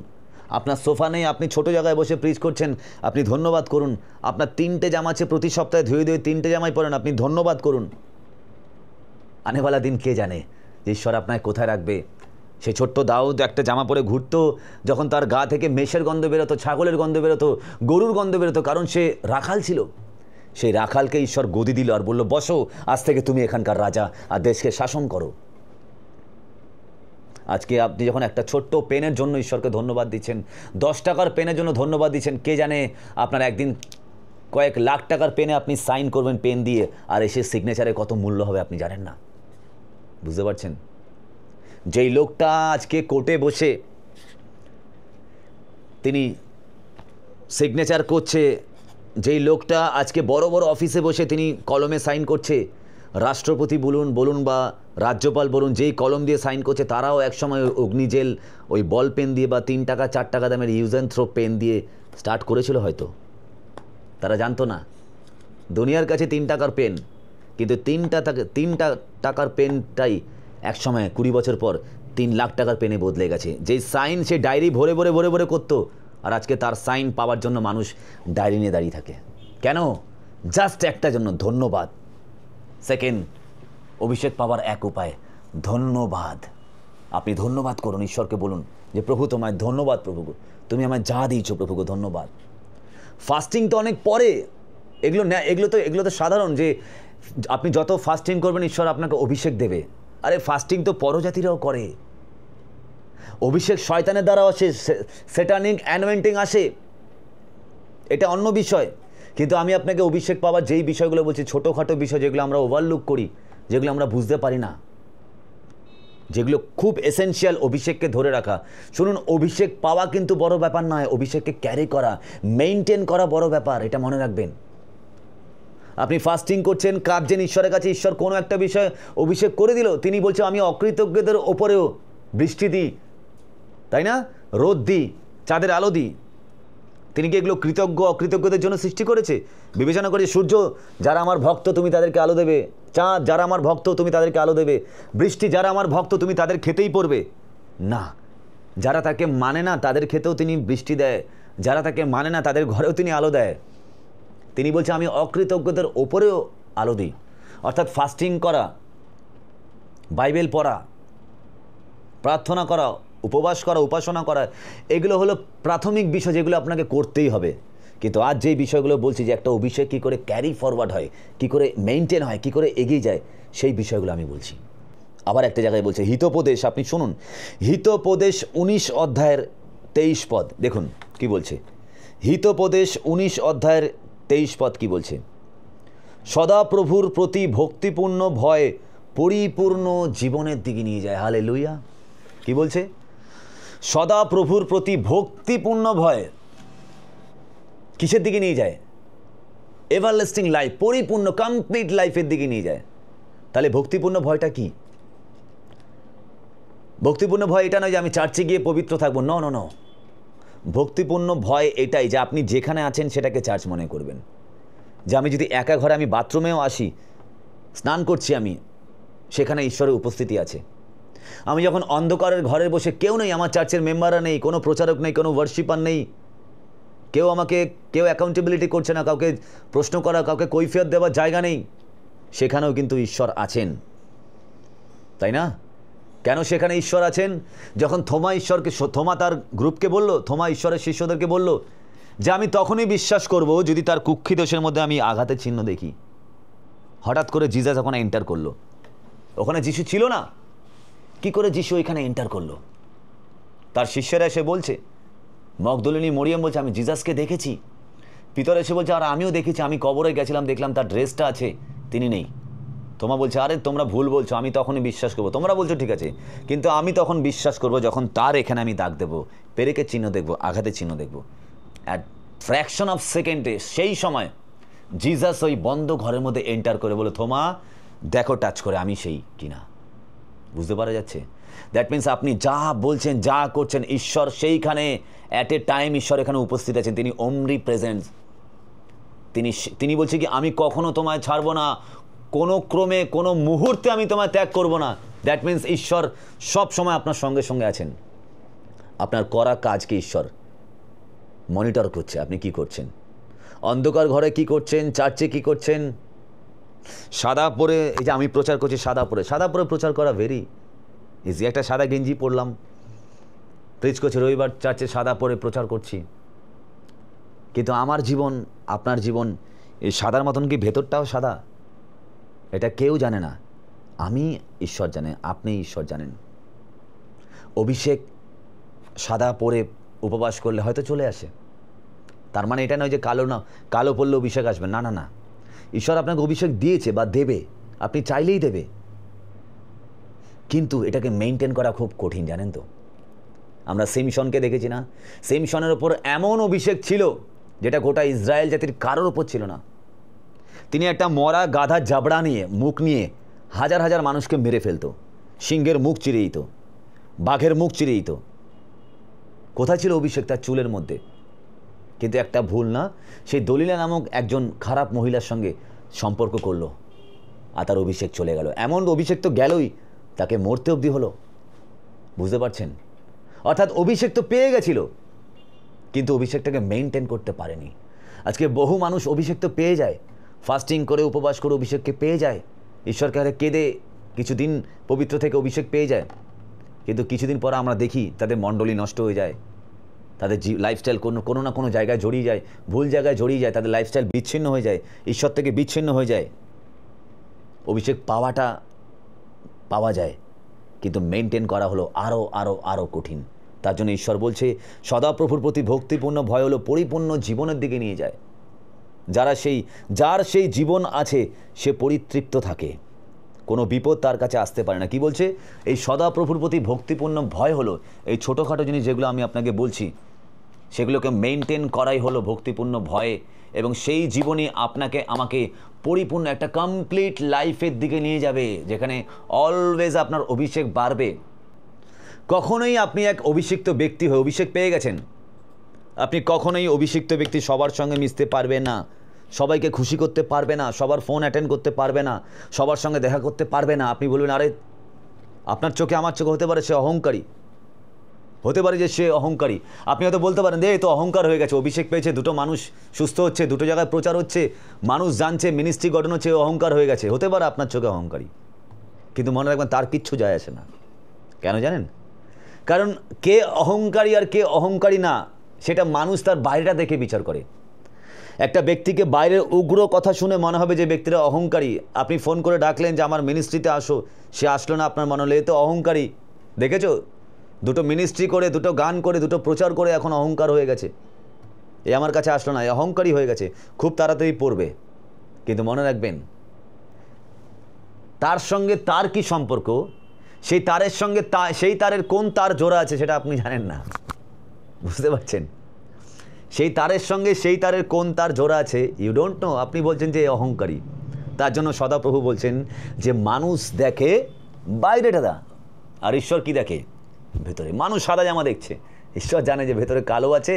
আপনার সোফা নেই, আপনি ছোট জায়গায় বসে প্রিচ করছেন, আপনি ধন্যবাদ করুন। আপনার 3টে জামা আছে, প্রতি সপ্তাহে ধুয়ে 3টে জামাই পরেন, আপনি ধন্যবাদ করুন। আনেওয়ালা দিন কে জানে যে ঈশ্বর আপনাকে কোথায় রাখবে। সে ছোট্ট দাউদ একটা জামা পরে ঘুরতো, যখন তার গা থেকে মেষের গন্ধ বেরোতো, ছাগলের গন্ধ বেরোতো, গরুর গন্ধ বেরোতো, কারণ সে রাখাল ছিল। সেই রাখালকে ঈশ্বর গদি দিল আর বলল, বসো, আজ থেকে তুমি এখানকার রাজা আর দেশকে শাসন করো। আজকে আপনি যখন একটা ছোট্ট পেনের জন্য ঈশ্বরকে ধন্যবাদ দিচ্ছেন, 10 টাকার পেনের জন্য ধন্যবাদ দিচ্ছেন, কে জানে আপনার একদিন কয়েক লাখ টাকার পেনে আপনি সাইন করবেন পেন দিয়ে, আর এসে সিগনেচারে কত মূল্য হবে আপনি জানেন না। বুঝতে পারছেন? যেই লোকটা আজকে কোর্টে বসে তিনি সিগনেচার করছে, যেই লোকটা আজকে বড় বড় অফিসে বসে তিনি কলমে সাইন করছে, রাষ্ট্রপতি বলুন বা রাজ্যপাল বলুন, যেই কলম দিয়ে সাইন করছে, তারাও একসময় অগ্নিজেল ওই বল পেন দিয়ে বা 3 টাকা 4 টাকা দামের ইউজ অ্যান্ড থ্রো পেন দিয়ে স্টার্ট করেছিল হয়তো, তারা জানতো না। দুনিয়ার কাছে 3 টাকার পেন, কিন্তু 3 টাকার পেনটাই একসময় 20 বছর পর 3 লাখ টাকার পেনে বদলে গেছে। যেই সাইন সে ডায়েরি ভরে ভরে ভরে ভরে করতো, আর আজকে তার সাইন পাওয়ার জন্য মানুষ ডায়েরি নিয়ে দাঁড়িয়ে থাকে। কেন? জাস্ট একটা জন্য, ধন্যবাদ। সেকেন্ড, অভিষেক পাওয়ার এক উপায়, ধন্যবাদ। আপনি ধন্যবাদ করুন, ঈশ্বরকে বলুন যে প্রভু তোমায় ধন্যবাদ, প্রভু তুমি আমায় যা দিয়েছো প্রভুকে ধন্যবাদ। ফাস্টিং তো অনেক পরে, এগুলো তো সাধারণ, যে আপনি যত ফাস্টিং করবেন ঈশ্বর আপনাকে অভিষেক দেবে। আরে ফাস্টিং তো পরজাতিরাও করে। অভিষেক শয়তানের দ্বারাও আসে, স্যাটানিক অ্যানোয়েন্টিং আসে, এটা অন্য বিষয়। কিন্তু আমি আপনাকে অভিষেক পাওয়ার যেই বিষয়গুলো বলছি, ছোটোখাটো বিষয় যেগুলো আমরা ওভারলুক করি, যেগুলো আমরা বুঝতে পারি না, যেগুলো খুব এসেনশিয়াল অভিষেককে ধরে রাখা। শুনুন, অভিষেক পাওয়া কিন্তু বড় ব্যাপার নয়, অভিষেককে ক্যারি করা, মেইনটেন করা বড় ব্যাপার, এটা মনে রাখবেন। আপনি ফাস্টিং করছেন, কাঁদছেন ঈশ্বরের কাছে, ঈশ্বর কোনো একটা বিষয় অভিষেক করে দিল, তিনি বলছে আমি অকৃতজ্ঞদের ওপরেও বৃষ্টি দিই, তাই না, রোদ দিই, চাঁদের আলো দিই। তিনি কি এগুলো কৃতজ্ঞ অকৃতজ্ঞদের জন্য সৃষ্টি করেছে? বিবেচনা করে, সূর্য যারা আমার ভক্ত তুমি তাদেরকে আলো দেবে, চাঁদ যারা আমার ভক্ত তুমি তাদেরকে আলো দেবে, বৃষ্টি যারা আমার ভক্ত তুমি তাদের খেতেই পড়বে না। যারা তাকে মানে না তাদের খেতেও তিনি বৃষ্টি দেয়, যারা তাকে মানে না তাদের ঘরেও তিনি আলো দেয়। তিনি বলছে আমি অকৃতজ্ঞদের ওপরেও আলো দিই। অর্থাৎ ফাস্টিং করা, বাইবেল পড়া, প্রার্থনা করা, উপবাস করা, উপাসনা করা, এগুলো হলো প্রাথমিক বিষয় যেগুলো আপনাকে করতেই হবে। কিন্তু আজ যেই বিষয়গুলো বলছি, যে একটা অভিষেক কী করে ক্যারি ফরওয়ার্ড হয়, কী করে মেনটেন হয়, কী করে এগিয়ে যায়, সেই বিষয়গুলো আমি বলছি। আবার একটা জায়গায় বলছে হিতোপদেশ, আপনি শুনুন, হিতোপদেশ 19 অধ্যায়ের 23 পদ, দেখুন কি বলছে। হিতোপদেশ 19 অধ্যায়ের 23 পদ কি বলছে? সদাপ্রভুর প্রতি ভক্তিপূর্ণ ভয় পরিপূর্ণ জীবনের দিকে নিয়ে যায়। হালেলুয়া। কি বলছে? সদা প্রভুর প্রতি ভক্তিপূর্ণ ভয় কিসের দিকে নিয়ে যায়? এভারলাস্টিং লাইফ, পরিপূর্ণ কমপ্লিট লাইফের দিকে নিয়ে যায়। তাহলে ভক্তিপূর্ণ ভয়টা কি? ভক্তিপূর্ণ ভয় এটা নয় যে আমি চার্চে গিয়ে পবিত্র থাকবো, ন ন ন। ভক্তিপূর্ণ ভয় এটাই যে আপনি যেখানে আছেন সেটাকে চার্চ মনে করবেন। যে আমি যদি একা ঘরে, আমি বাথরুমেও আসি, স্নান করছি, আমি সেখানে ঈশ্বরের উপস্থিতি আছে। আমি যখন অন্ধকারের ঘরে বসে, কেউ নেই, আমার চার্চের মেম্বাররা নেই, কোনো প্রচারক নেই, কোনো ওয়ার্শিপার নেই, কেউ অ্যাকাউন্টেবিলিটি করছে না, কাউকে প্রশ্ন করা, কাউকে কৈফিয়ত দেওয়ার জায়গা নেই, সেখানেও কিন্তু ঈশ্বর আছেন, তাই না? কেন সেখানে ঈশ্বর আছেন? যখন থোমা তার গ্রুপকে বলল, থোমা ঈশ্বরের শিষ্যদেরকে বলল যে আমি তখনই বিশ্বাস করব যদি তার কুক্ষিদোষের মধ্যে আমি আঘাতের চিহ্ন দেখি। হঠাৎ করে জিসাস ওখানে এন্টার করলো। ওখানে যিশু ছিল না, কি করে যিশু এখানে এন্টার করলো? তার শিষ্যরা এসে বলছে, মগদলিনী মরিয়ম বলছে আমি জিসাসকে দেখেছি। পিতর এসে বলছে আর আমিও দেখেছি, আমি কবরে গেছিলাম, দেখলাম তার ড্রেসটা আছে, তিনি নেই। তোমরা বলছে আরে তোমরা ভুল বলছো, আমি তখনই বিশ্বাস করবো। তোমরা বলছো ঠিক আছে, কিন্তু আমি তখন বিশ্বাস করবো যখন তার এখানে আমি দাগ দেবো, পেরেকের চিহ্ন দেখবো, আঘাতের চিহ্ন দেখবো। অ্যাট ফ্র্যাকশন অফ সেকেন্ডে সেই সময় জিসাস ওই বন্ধ ঘরের মধ্যে এন্টার করে বলে, থোমা দেখো টাচ করে আমি সেই কিনা। বুঝতে পারা যাচ্ছে? দ্যাট মিনস আপনি যা বলছেন, যা করছেন, ঈশ্বর সেইখানে অ্যাট এ টাইম ঈশ্বর এখানে উপস্থিত আছেন। তিনি অমরি প্রেজেন্স। তিনি বলছে কি আমি কখনো তোমায় ছাড়বো না, কোনো ক্রমে কোনো মুহূর্তে আমি তোমায় ত্যাগ করব না। দ্যাট মিনস ঈশ্বর সব সময় আপনার সঙ্গে সঙ্গে আছেন। আপনার করা কাজকে ঈশ্বর মনিটর করছে, আপনি কি করছেন, অন্ধকার ঘরে কি করছেন, চার্চে কি করছেন। সাদা পরে, এই যে আমি প্রচার করছি সাদা পরে প্রচার করা ভেরি ইজি। একটা সাদা গেঞ্জি পরলাম, প্রিচ করছি, রবিবার চার্চে সাদা পরে প্রচার করছি, কিন্তু আমার জীবন, আপনার জীবন এই সাদার মতন কি ভেতরটাও সাদা? এটা কেউ জানে না, আমি ঈশ্বর জানে, আপনি ঈশ্বর জানেন। অভিষেক সাদা পরে উপবাস করলে হয়তো চলে আসে, তার মানে এটা নয় যে কালো পড়লে অভিষেক আসবে, না না না। ঈশ্বর আপনাকে অভিষেক দিয়েছে বা দেবে, আপনি চাইলেই দেবে, কিন্তু এটাকে মেনটেন করা খুব কঠিন, জানেন তো। আমরা সিমশনকে দেখেছি না, সিমশনের ওপর এমন অভিষেক ছিল যেটা গোটা ইসরায়েল জাতির কারোর ওপর ছিল না। তিনি একটা মরা গাধার জাবড়া নিয়ে, মুখ নিয়ে হাজার হাজার মানুষকে মেরে ফেলতো, সিংহের মুখ চিরে দিত, বাঘের মুখ চিরে দিত। কোথায় ছিল অভিষেক? তার চুলের মধ্যে। কিন্তু একটা ভুল না, সেই দলিলা নামক একজন খারাপ মহিলার সঙ্গে সম্পর্ক করলো আর তার অভিষেক চলে গেল। এমন অভিষেক তো গেলই, তাকে মরতে অবধি হলো। বুঝতে পারছেন? অর্থাৎ অভিষেক তো পেয়ে গেছিল, কিন্তু অভিষেকটাকে মেনটেন করতে পারেনি। আজকে বহু মানুষ অভিষেক তো পেয়ে যায়, ফাস্টিং করে উপবাস করে অভিষেককে পেয়ে যায়, ঈশ্বরকে হারে কেঁদে কিছুদিন পবিত্র থেকে অভিষেক পেয়ে যায়, কিন্তু কিছুদিন পর আমরা দেখি তাদের মণ্ডলী নষ্ট হয়ে যায়, তাদের লাইফস্টাইল কোনো না কোনো জায়গায় জড়িয়ে যায়, ভুল জায়গায় জড়িয়ে যায়, তাদের লাইফস্টাইল বিচ্ছিন্ন হয়ে যায়, ঈশ্বর থেকে বিচ্ছিন্ন হয়ে যায়। অভিষেক পাওয়া যায়, কিন্তু মেনটেন করা হলো আরও আরও আরও কঠিন। তার জন্য ঈশ্বর বলছে সদাপ্রভুর প্রতি ভক্তিপূর্ণ ভয় হলো পরিপূর্ণ জীবনের দিকে নিয়ে যায়। যার সেই জীবন আছে সে পরিতৃপ্ত থাকে, কোনো বিপদ তার কাছে আসতে পারে না। কি বলছে? এই সদাপ্রভুর প্রতি ভক্তিপূর্ণ ভয় হলো এই ছোটোখাটো জিনিস যেগুলো আমি আপনাকে বলছি, সেগুলোকে মেনটেন করাই হলো ভক্তিপূর্ণ ভয়, এবং সেই জীবনই আপনাকে আমাকে পরিপূর্ণ একটা কমপ্লিট লাইফের দিকে নিয়ে যাবে, যেখানে অলওয়েজ আপনার অভিষেক বাড়বে। কখনোই আপনি এক অভিষিক্ত ব্যক্তি হয়ে, অভিষেক পেয়ে গেছেন, আপনি কখনোই অভিষিক্ত ব্যক্তি সবার সঙ্গে মিশতে পারবে না, সবাইকে খুশি করতে পারবে না, সবার ফোন অ্যাটেন্ড করতে পারবে না, সবার সঙ্গে দেখা করতে পারবে না। আপনি বলবেন আরে আপনার চোখে আমার চোখে হতে পারে সে অহংকারী, হতে পারে যে সে অহংকারী। আপনি হয়তো বলতে পারেন যে তো অহংকার হয়ে গেছে, অভিষেক পেয়েছে, দুটো মানুষ সুস্থ হচ্ছে, দুটো জায়গায় প্রচার হচ্ছে, মানুষ জানছে, মিনিস্ট্রি গঠন হচ্ছে, অহংকার হয়ে গেছে। হতে পারে আপনার চোখে অহংকারী, কিন্তু মনে রাখবেন তার কিচ্ছু যায় আসে না। কেন জানেন? কারণ কে অহংকারী আর কে অহংকারী না সেটা মানুষ তার বাইরেটা দেখে বিচার করে। একটা ব্যক্তিকে বাইরের উগ্র কথা শুনে মনে হবে যে ব্যক্তিরা অহংকারী। আপনি ফোন করে ডাকলেন যে আমার মিনিস্ট্রিতে আসো, সে আসলো না, আপনার মনে হলো এ তো অহংকারী। দেখেছো, দুটো মিনিস্ট্রি করে, দুটো গান করে, দুটো প্রচার করে এখন অহংকার হয়ে গেছে, এ আমার কাছে আসলো না, এ অহংকারী হয়ে গেছে, খুব তাড়াতাড়ি পড়বে। কিন্তু মনে রাখবেন তার সঙ্গে তার কি সম্পর্ক সেই তারের সঙ্গে সেই তারের কোন তার জোড়া আছে সেটা আপনি জানেন না, বুঝতে পারছেন? সেই তারের সঙ্গে সেই তারের কোন তার জোড়া আছে ইউ ডোন্ট নো। আপনি বলছেন যে অহংকারী। তার জন্য সদাপ্রভু বলছেন যে মানুষ দেখে বাইরে দাদা, আর ঈশ্বর কি দেখে ভেতরে। মানুষ সাদা জামা দেখছে, ঈশ্বর জানে যে ভেতরে কালো আছে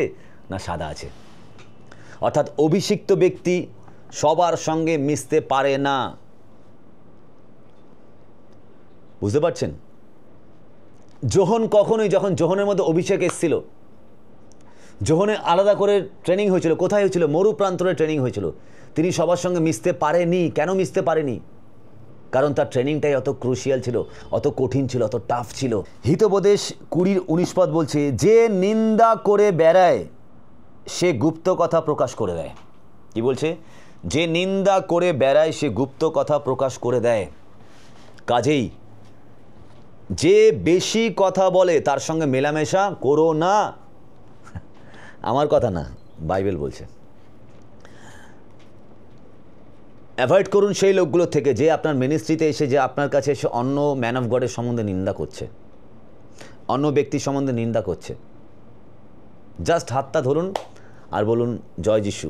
না সাদা আছে। অর্থাৎ অভিষিক্ত ব্যক্তি সবার সঙ্গে মিশতে পারে না, বুঝতে পারছেন? যখন যোহনের মধ্যে অভিষেক এসেছিল, যোহনে আলাদা করে ট্রেনিং হয়েছিল। কোথায় হয়েছিল? মরু প্রান্তরে ট্রেনিং হয়েছিল। তিনি সবার সঙ্গে মিশতে পারেনি। কেন মিশতে পারেনি? কারণ তার ট্রেনিংটাই অত ক্রুশিয়াল ছিল, অত কঠিন ছিল, অত টাফ ছিল। হিতোপদেশ 20:19 পদ বলছে, যে নিন্দা করে বেড়ায় সে গুপ্ত কথা প্রকাশ করে দেয়। কি বলছে? যে নিন্দা করে বেড়ায় সে গুপ্ত কথা প্রকাশ করে দেয়। কাজেই যে বেশি কথা বলে তার সঙ্গে মেলামেশা করো না। আমার কথা না, বাইবেল বলছে। অ্যাভয়েড করুন সেই লোকগুলো থেকে যে আপনার মিনিস্ট্রিতে এসে, যে আপনার কাছে এসে অন্য ম্যান অফ গডের সম্বন্ধে নিন্দা করছে, অন্য ব্যক্তির সম্বন্ধে নিন্দা করছে। জাস্ট হাতটা ধরুন আর বলুন জয় যিশু।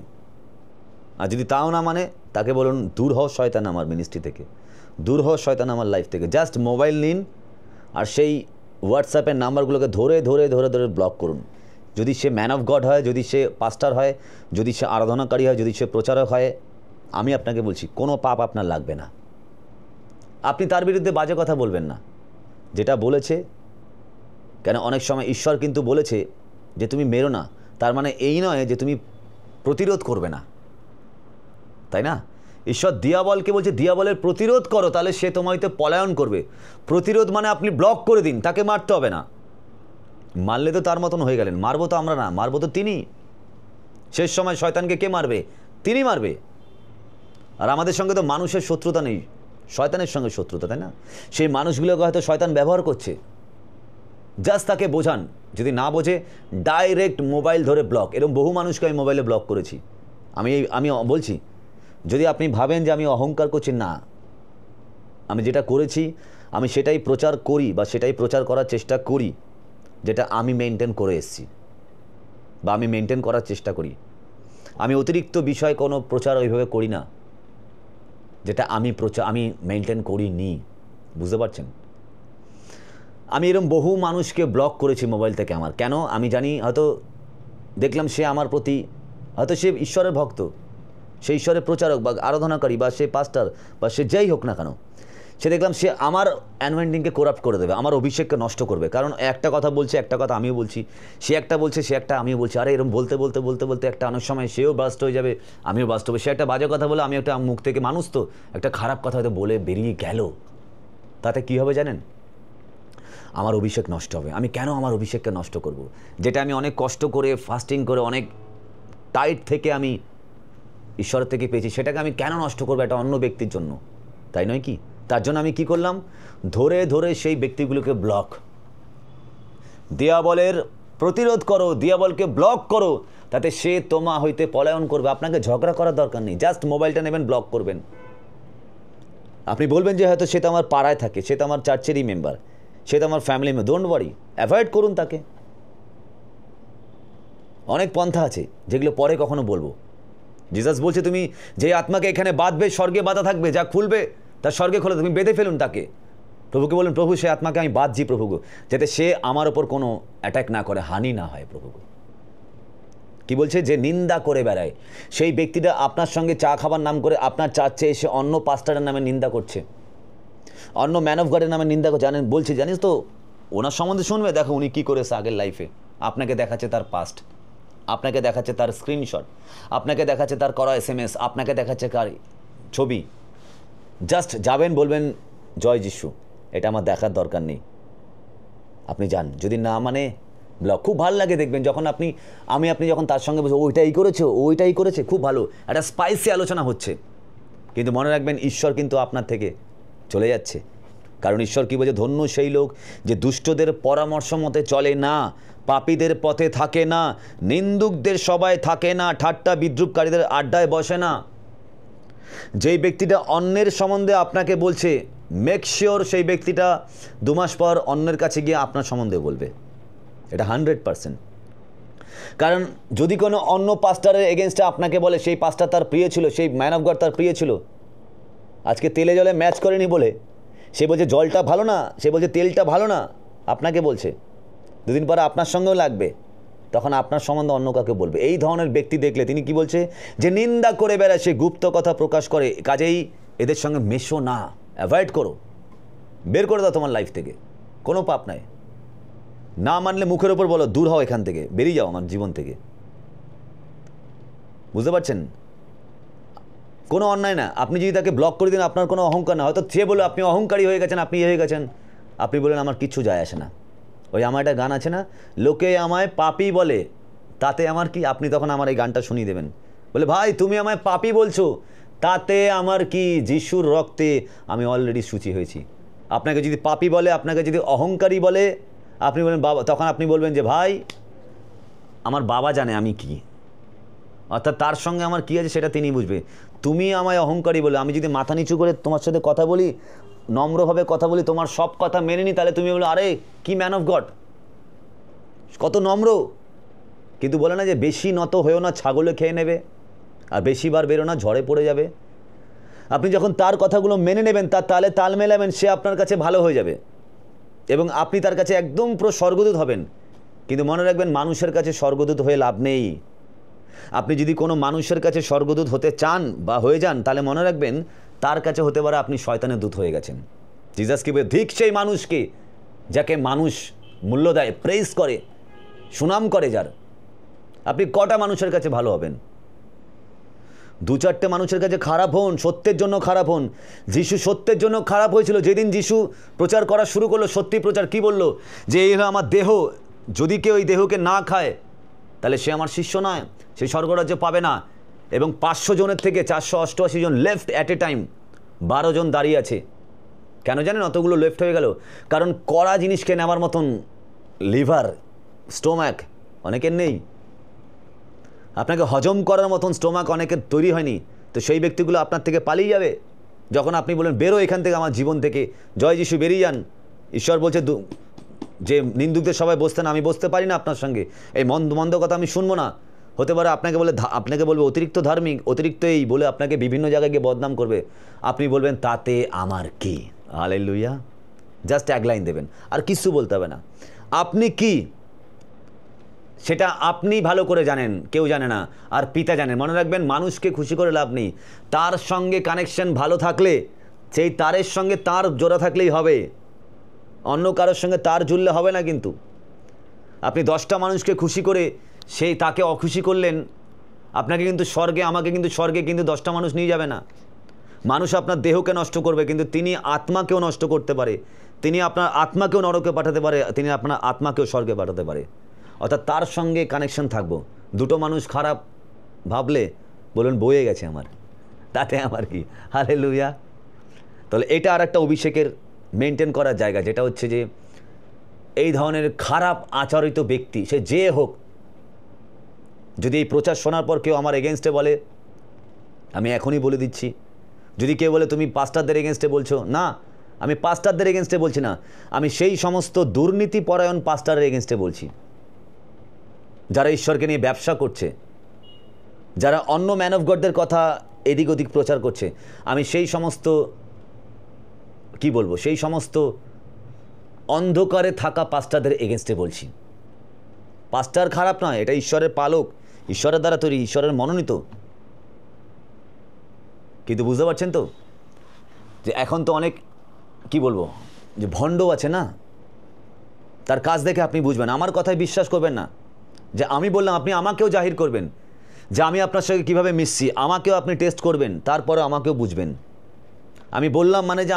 আর যদি তাও না মানে, তাকে বলুন দূর হও শয়তান আমার মিনিস্ট্রি থেকে, দূর হও শয়তান আমার লাইফ থেকে। জাস্ট মোবাইল নিন আর সেই হোয়াটসঅ্যাপের নাম্বারগুলোকে ধরে ধরে ধরে ধরে ব্লক করুন। যদি সে ম্যান অফ গড হয়, যদি সে পাস্টার হয়, যদি সে আরাধনাকারী হয়, যদি সে প্রচারক হয়, আমি আপনাকে বলছি কোনো পাপ আপনার লাগবে না। আপনি তার বিরুদ্ধে বাজে কথা বলবেন না। যেটা বলেছে, কেন অনেক সময় ঈশ্বর কিন্তু বলেছে যে তুমি মেরো না, তার মানে এই নয় যে তুমি প্রতিরোধ করবে না, তাই না? ঈশ্বর দিয়াবলকে বলছে দিয়াবলের প্রতিরোধ করো, তাহলে সে তোমার হইতে পলায়ন করবে। প্রতিরোধ মানে আপনি ব্লক করে দিন, তাকে মারতে হবে না। মারলে তো তার মতন হয়ে গেলেন। মারবো তো আমরা না, মারবো তো তিনি। শেষ সময় শয়তানকে কে মারবে? তিনি মারবে। আর আমাদের সঙ্গে তো মানুষের শত্রুতা নেই, শয়তানের সঙ্গে শত্রুতা, তাই না? সেই মানুষগুলোকে হয়তো শয়তান ব্যবহার করছে। জাস্ট তাকে বোঝান। যদি না বোঝে, ডাইরেক্ট মোবাইল ধরে ব্লক। এরকম বহু মানুষকে আমি মোবাইলে ব্লক করেছি। আমি বলছি, যদি আপনি ভাবেন যে আমি অহংকার করছি, না, আমি যেটা করেছি আমি সেটাই প্রচার করি বা সেটাই প্রচার করার চেষ্টা করি, যেটা আমি মেনটেন করে এসেছি বা আমি মেনটেন করার চেষ্টা করি। আমি অতিরিক্ত বিষয় কোনো প্রচার ওইভাবে করি না, যেটা আমি মেনটেন করিনি, বুঝতে পারছেন? আমি এরকম বহু মানুষকে ব্লক করেছি মোবাইল থেকে আমার। কেন? আমি জানি হয়তো দেখলাম সে আমার প্রতি, হয়তো সে ঈশ্বরের ভক্ত, সে ঈশ্বরের প্রচারক বা আরাধনাকারী বা সে পাস্টার বা সে যাই হোক না কেন, সে দেখলাম সে আমার অ্যানোয়েন্টিংকে করাপ্ট করে দেবে, আমার অভিষেককে নষ্ট করবে। কারণ একটা কথা বলছে, একটা কথা আমিও বলছি, সে একটা বলছে, সে একটা আমিও বলছি। আরে এরকম বলতে বলতে বলতে বলতে একটা অনেক সময় সেও বাস্ট হয়ে যাবে, আমিও বাস্ট হবে। সে একটা বাজে কথা বলে, আমি একটা মুখ থেকে, মানুষ তো একটা খারাপ কথা হয়তো বলে বেরিয়ে গেল, তাতে কী হবে জানেন? আমার অভিষেক নষ্ট হবে। আমি কেন আমার অভিষেককে নষ্ট করব? যেটা আমি অনেক কষ্ট করে, ফাস্টিং করে, অনেক টাইট থেকে আমি ঈশ্বরের থেকে পেয়েছি, সেটাকে আমি কেন নষ্ট করবো একটা অন্য ব্যক্তির জন্য? তাই নয় কি? তার জন্য আমি কি করলাম? ধরে ধরে সেই ব্যক্তিগুলোকে ব্লক। দিয়াবলের প্রতিরোধ করো, দিয়াবলকে ব্লক করো, তাতে সে তোমা হইতে পলায়ন করবে। আপনাকে ঝগড়া করার দরকার নেই, জাস্ট মোবাইলটা নেবেন, ব্লক করবেন। আপনি বলবেন যে হয়তো সে তো আমার পাড়ায় থাকে, সে তো আমার চার্চেরই মেম্বার, সে তো আমার family member. Don't worry, avoid করুন তাকে। অনেক পন্থা আছে যেগুলো পরে কখনো বলবো। জিসাস বলছে তুমি যে আত্মাকে এখানে বাঁধবে, স্বর্গে বাঁধা থাকবে, যা খুলবে তার স্বর্গে খোলে, তুমি বেঁধে ফেলুন তাকে। প্রভুকে বলুন, প্রভু সে আত্মাকে আমি বাঁধছি প্রভুকে, যাতে সে আমার ওপর কোনো অ্যাটাক না করে, হানি না হয় প্রভুকে। কি বলছে? যে নিন্দা করে বেড়ায় সেই ব্যক্তিটা আপনার সঙ্গে চা খাবার নাম করে আপনার চার্চে এসে অন্য পাস্টারের নামে নিন্দা করছে, অন্য ম্যান অফ গডের নামে নিন্দা করছে। জানিস তো ওনার সম্বন্ধে শুনবে, দেখো উনি কী করেছে আগের লাইফে। আপনাকে দেখাচ্ছে তার পাস্ট, আপনাকে দেখাচ্ছে তার স্ক্রিনশট, আপনাকে দেখাচ্ছে তার করা SMS, আপনাকে দেখাচ্ছে কার ছবি। জাস্ট যাবেন, বলবেন জয় যিশু, এটা আমার দেখার দরকার নেই, আপনি যান। যদি না মানে ব্লক। খুব ভালো লাগে দেখবেন যখন আপনি যখন তার সঙ্গে বসে ওইটাই করেছে, খুব ভালো একটা স্পাইসি আলোচনা হচ্ছে। কিন্তু মনে রাখবেন ঈশ্বর কিন্তু আপনার থেকে চলে যাচ্ছে। কারণ ঈশ্বর কী বলছে? ধন্য সেই লোক যে দুষ্টদের পরামর্শ মতে চলে না, পাপীদের পথে থাকে না, নিন্দুকদের সবাই থাকে না, ঠাট্টা বিদ্রুপকারীদের আড্ডায় বসে না। যেই ব্যক্তিটা অন্যের সম্বন্ধে আপনাকে বলছে মেক শিওর সেই ব্যক্তিটা 2 মাস পর অন্যের কাছে গিয়ে আপনার সম্বন্ধে বলবে, এটা 100%। কারণ যদি কোনো অন্য পাস্টারের এগেনস্টে আপনাকে বলে সেই পাস্টার তার প্রিয় ছিল, সেই ম্যান অফ গড তার প্রিয় ছিল, আজকে তেলে জলে ম্যাচ করেনি বলে সে বলছে জলটা ভালো না, সে বলছে তেলটা ভালো না, আপনাকে বলছে, 2 দিন পরে আপনার সঙ্গেও লাগবে, তখন আপনার সম্বন্ধে অন্য কাউকে বলবে। এই ধরনের ব্যক্তি দেখলে তিনি কি বলছে, যে নিন্দা করে বেড়ায়, সে গুপ্ত কথা প্রকাশ করে, কাজেই এদের সঙ্গে মেশো না, অ্যাভয়েড করো, বের করে দাও তোমার লাইফ থেকে, কোনো পাপ নাই। না মানলে মুখের ওপর বলো দূর হও এখান থেকে, বেরিয়ে যাও আমার জীবন থেকে। বুঝতে পারছেন? কোনো অন্যায় না, আপনি যদি তাকে ব্লক করে দিন আপনার কোনো অহংকার না, হয়তো সে বলে আপনি অহংকারী হয়ে গেছেন, আপনি হয়ে গেছেন, আপনি বলেন আমার কিচ্ছু যায় আসে না। ওই আমার একটা গান আছে না, লোকে আমায় পাপী বলে তাতে আমার কি, আপনি তখন আমার এই গানটা শুনিয়ে দেবেন, বলে ভাই তুমি আমায় পাপী বলছো তাতে আমার কি, যিশুর রক্তে আমি অলরেডি শুচি হয়েছি। আপনাকে যদি পাপী বলে, আপনাকে যদি অহংকারী বলে, আপনি বলেন বাবা, তখন আপনি বলবেন যে ভাই আমার বাবা জানে আমি কি, অর্থাৎ তার সঙ্গে আমার কী আছে সেটা তিনি বুঝবে। তুমি আমায় অহংকারী বলে, আমি যদি মাথা নিচু করে তোমার সাথে কথা বলি, নম্রভাবে কথা বলি, তোমার সব কথা মেনে নিই, তাহলে তুমি বলো আরে কি ম্যান অফ গড, কত নম্র। কিন্তু বলে না যে বেশি নত হয়েও না, ছাগলে খেয়ে নেবে, আর বেশিবার বেরো না, ঝড়ে পড়ে যাবে। আপনি যখন তার কথাগুলো মেনে নেবেন, তার তালে তাল মেলাবেন, সে আপনার কাছে ভালো হয়ে যাবে এবং আপনি তার কাছে একদম পুরো স্বর্গদূত হবেন। কিন্তু মনে রাখবেন, মানুষের কাছে স্বর্গদূত হয়ে লাভ নেই। আপনি যদি কোনো মানুষের কাছে স্বর্গদূত হতে চান বা হয়ে যান, তাহলে মনে রাখবেন তার কাছে হতে পারে আপনি শয়তানের দূত হয়ে গেছেন। জিসাস কি বলে, ধিক সেই মানুষকে যাকে মানুষ মূল্য দেয়, প্রেস করে, সুনাম করে, যার আপনি কটা মানুষের কাছে ভালো হবেন? 2-4টে মানুষের কাছে খারাপ হন, সত্যের জন্য খারাপ হন। যিশু সত্যের জন্য খারাপ হয়েছিল। যেদিন যিশু প্রচার করা শুরু করলো, সত্যি প্রচার, কি বলল, যে এই হলো আমার দেহ, যদি কেউ এই দেহকে না খায় তাহলে সে আমার শিষ্য নয়, সে স্বর্গরাজ্য পাবে না। এবং 500 জনের থেকে 488 জন লেফট অ্যাট এ টাইম, 12 জন দাঁড়িয়ে আছে। কেন জানেন অতগুলো লেফট হয়ে গেল? কারণ কড়া জিনিসকে নেওয়ার মতন লিভার, স্টোম্যাক অনেকের নেই, আপনাকে হজম করার মতন স্টোমাক অনেকের তৈরি হয়নি। তো সেই ব্যক্তিগুলো আপনার থেকে পালিয়ে যাবে যখন আপনি বলেন বেরো এখান থেকে, আমার জীবন থেকে, জয় যিশু, বেরিয়ে যান। ঈশ্বর বলছে যে নিন্দুকদের সবাই বসতেন, আমি বসতে পারি না আপনার সঙ্গে, এই মন্দ কথা আমি শুনবো না। হতে পারে আপনাকে বলবে অতিরিক্ত ধার্মিক, অতিরিক্ত এই বলে আপনাকে বিভিন্ন জায়গায় গিয়ে বদনাম করবে। আপনি বলবেন তাতে আমার কি, হালেলুয়া, জাস্ট এক লাইন দেবেন, আর কিছু বলতে হবে না। আপনি কি সেটা আপনি ভালো করে জানেন, কেউ জানে না, আর পিতা জানেন। মনে রাখবেন, মানুষকে খুশি করে লাভ নেই। তার সঙ্গে কানেকশন ভালো থাকলে, সেই তারের সঙ্গে তার জোড়া থাকলেই হবে, অন্য কারোর সঙ্গে তার জুড়লে হবে না। কিন্তু আপনি 10টা মানুষকে খুশি করে সেই তাকে অখুশি করলেন, আপনাকে কিন্তু স্বর্গে, আমাকে কিন্তু স্বর্গে কিন্তু 10টা মানুষ নিয়ে যাবে না। মানুষ আপনার দেহকে নষ্ট করবে, কিন্তু তিনি আত্মাকেও নষ্ট করতে পারে। তিনি আপনার আত্মাকেও নরকে পাঠাতে পারে, তিনি আপনার আত্মাকেও স্বর্গে পাঠাতে পারে। অর্থাৎ তার সঙ্গে কানেকশন থাকবো। 2টো মানুষ খারাপ ভাবলে বলুন বয়ে গেছে আমার, তাতে আমার কি, হালেলুয়া। তাহলে এটা আর একটা অভিষেকের মেনটেন করার জায়গা, যেটা হচ্ছে যে এই ধরনের খারাপ আচরিত ব্যক্তি, সে যে হোক, যদি এই প্রচার শোনার পর কেউ আমার এগেনস্টে বলে, আমি এখনই বলে দিচ্ছি, যদি কেউ বলে তুমি পাস্টারদের এগেনস্টে বলছো, না, আমি পাস্টারদের এগেনস্টে বলছি না, আমি সেই সমস্ত দুর্নীতিপরায়ণ পাস্টারের এগেনস্টে বলছি, যারা ঈশ্বরকে নিয়ে ব্যবসা করছে, যারা অন্য ম্যান অফ গডদের কথা এদিক ওদিক প্রচার করছে। আমি সেই সমস্ত, কি বলবো, সেই সমস্ত অন্ধকারে থাকা পাস্টারদের এগেনস্টে বলছি। পাস্টার খারাপ নয়, এটা ঈশ্বরের পালক, ঈশ্বরের দ্বারা তৈরি, ঈশ্বরের মনোনীত। কিন্তু বুঝতে পারছেন তো যে এখন তো অনেক, কি বলবো, যে ভণ্ড আছে না, তার কাজ দেখে আপনি বুঝবেন। আমার কথায় বিশ্বাস করবেন না, যে আমি বললাম আপনি আমাকেও জাহির করবেন, যে আমি আপনার সঙ্গে কীভাবে মিশছি, আমাকেও আপনি টেস্ট করবেন, তারপরে আমাকেও বুঝবেন। আমি বললাম মানে যে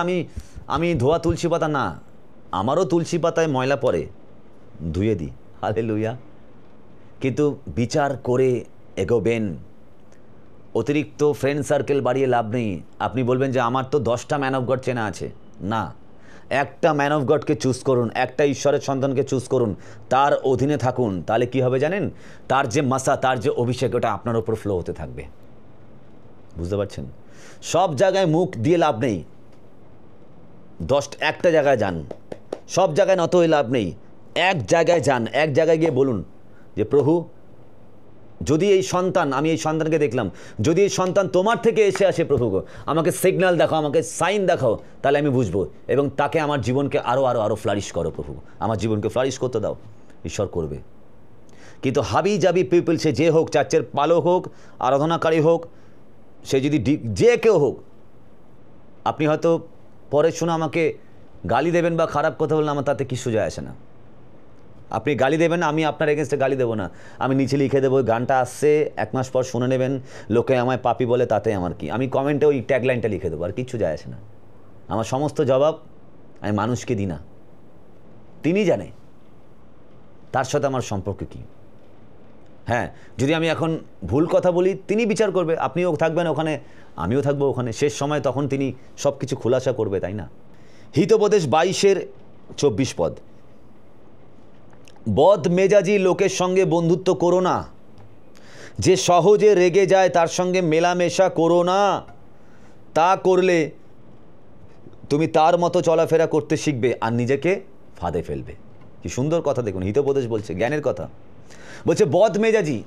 আমি ধোয়া তুলসী পাতা না, আমারও তুলসী পাতায় ময়লা পড়ে, ধুয়ে দিই, হালেলুয়া। কিন্তু বিচার করে এগোবেন। অতিরিক্ত ফ্রেন্ড সার্কেল বাড়িয়ে লাভ নেই। আপনি বলবেন যে আমার তো 10টা ম্যান অফ গড চেনা আছে, না, একটা ম্যান অফ গডকে চুজ করুন, একটা ঈশ্বরের সন্তানকে চুজ করুন, তার অধীনে থাকুন। তাহলে কি হবে জানেন, তার যে মাসা, তার যে অভিষেক, ওটা আপনার ওপর ফ্লো হতে থাকবে। বুঝতে পারছেন? সব জায়গায় মুখ দিয়ে লাভ নেই। একটা জায়গায় যান, সব জায়গায় নত হয়ে লাভ নেই, এক জায়গায় যান, এক জায়গায় গিয়ে বলুন যে প্রভু, যদি এই সন্তান, আমি এই সন্তানকে দেখলাম, যদি এই সন্তান তোমার থেকে এসে আসে প্রভু গো, আমাকে সিগন্যাল দেখাও, আমাকে সাইন দেখাও, তাহলে আমি বুঝবো, এবং তাকে আমার জীবনকে আরও আরও আরও ফ্লারিশ করো প্রভু, আমার জীবনকে ফ্লারিশ করতে দাও। ঈশ্বর করবে। কিন্তু হাবি জাবি পিপল, সে যে হোক, চার্চের পালক হোক, আরাধনাকারী হোক, সে যদি যে কেউ হোক, আপনি হয়তো পরে শুনে আমাকে গালি দেবেন বা খারাপ কথা বললে আমার তাতে কিছু যায় আসে না। আপনি গালি দেবেন, আমি আপনার এগেনস্টে গালি দেবো না, আমি নিচে লিখে দেবো গানটা আসছে, 1 মাস পর শুনে নেবেন, লোকে আমায় পাপি বলে, তাতে আমার কি, আমি কমেন্টে ওই ট্যাগলাইনটা লিখে দেবো, আর কিচ্ছু যায় আসে না। আমার সমস্ত জবাব আমি মানুষকে দিই না, তিনি জানে তার সাথে আমার সম্পর্ক কী। হ্যাঁ, যদি আমি এখন ভুল কথা বলি, তিনি বিচার করবে, আপনিও থাকবেন ওখানে, আমিও থাকবো ওখানে, শেষ সময় তখন তিনি সব কিছু খোলাসা করবে, তাই না? হিতোপদেশ 22-24 পদ, বদ মেজাজি লোকের সঙ্গে বন্ধুত্ব করো না, যে সহজে রেগে যায় তার সঙ্গে মেলামেশা করো না, তা করলে তুমি তার মতো চলাফেরা করতে শিখবে আর নিজেকে ফাঁদে ফেলবে। কি সুন্দর কথা দেখুন, হিতোপদেশ বলছে, জ্ঞানের কথা বলছে, বদ মেজাজি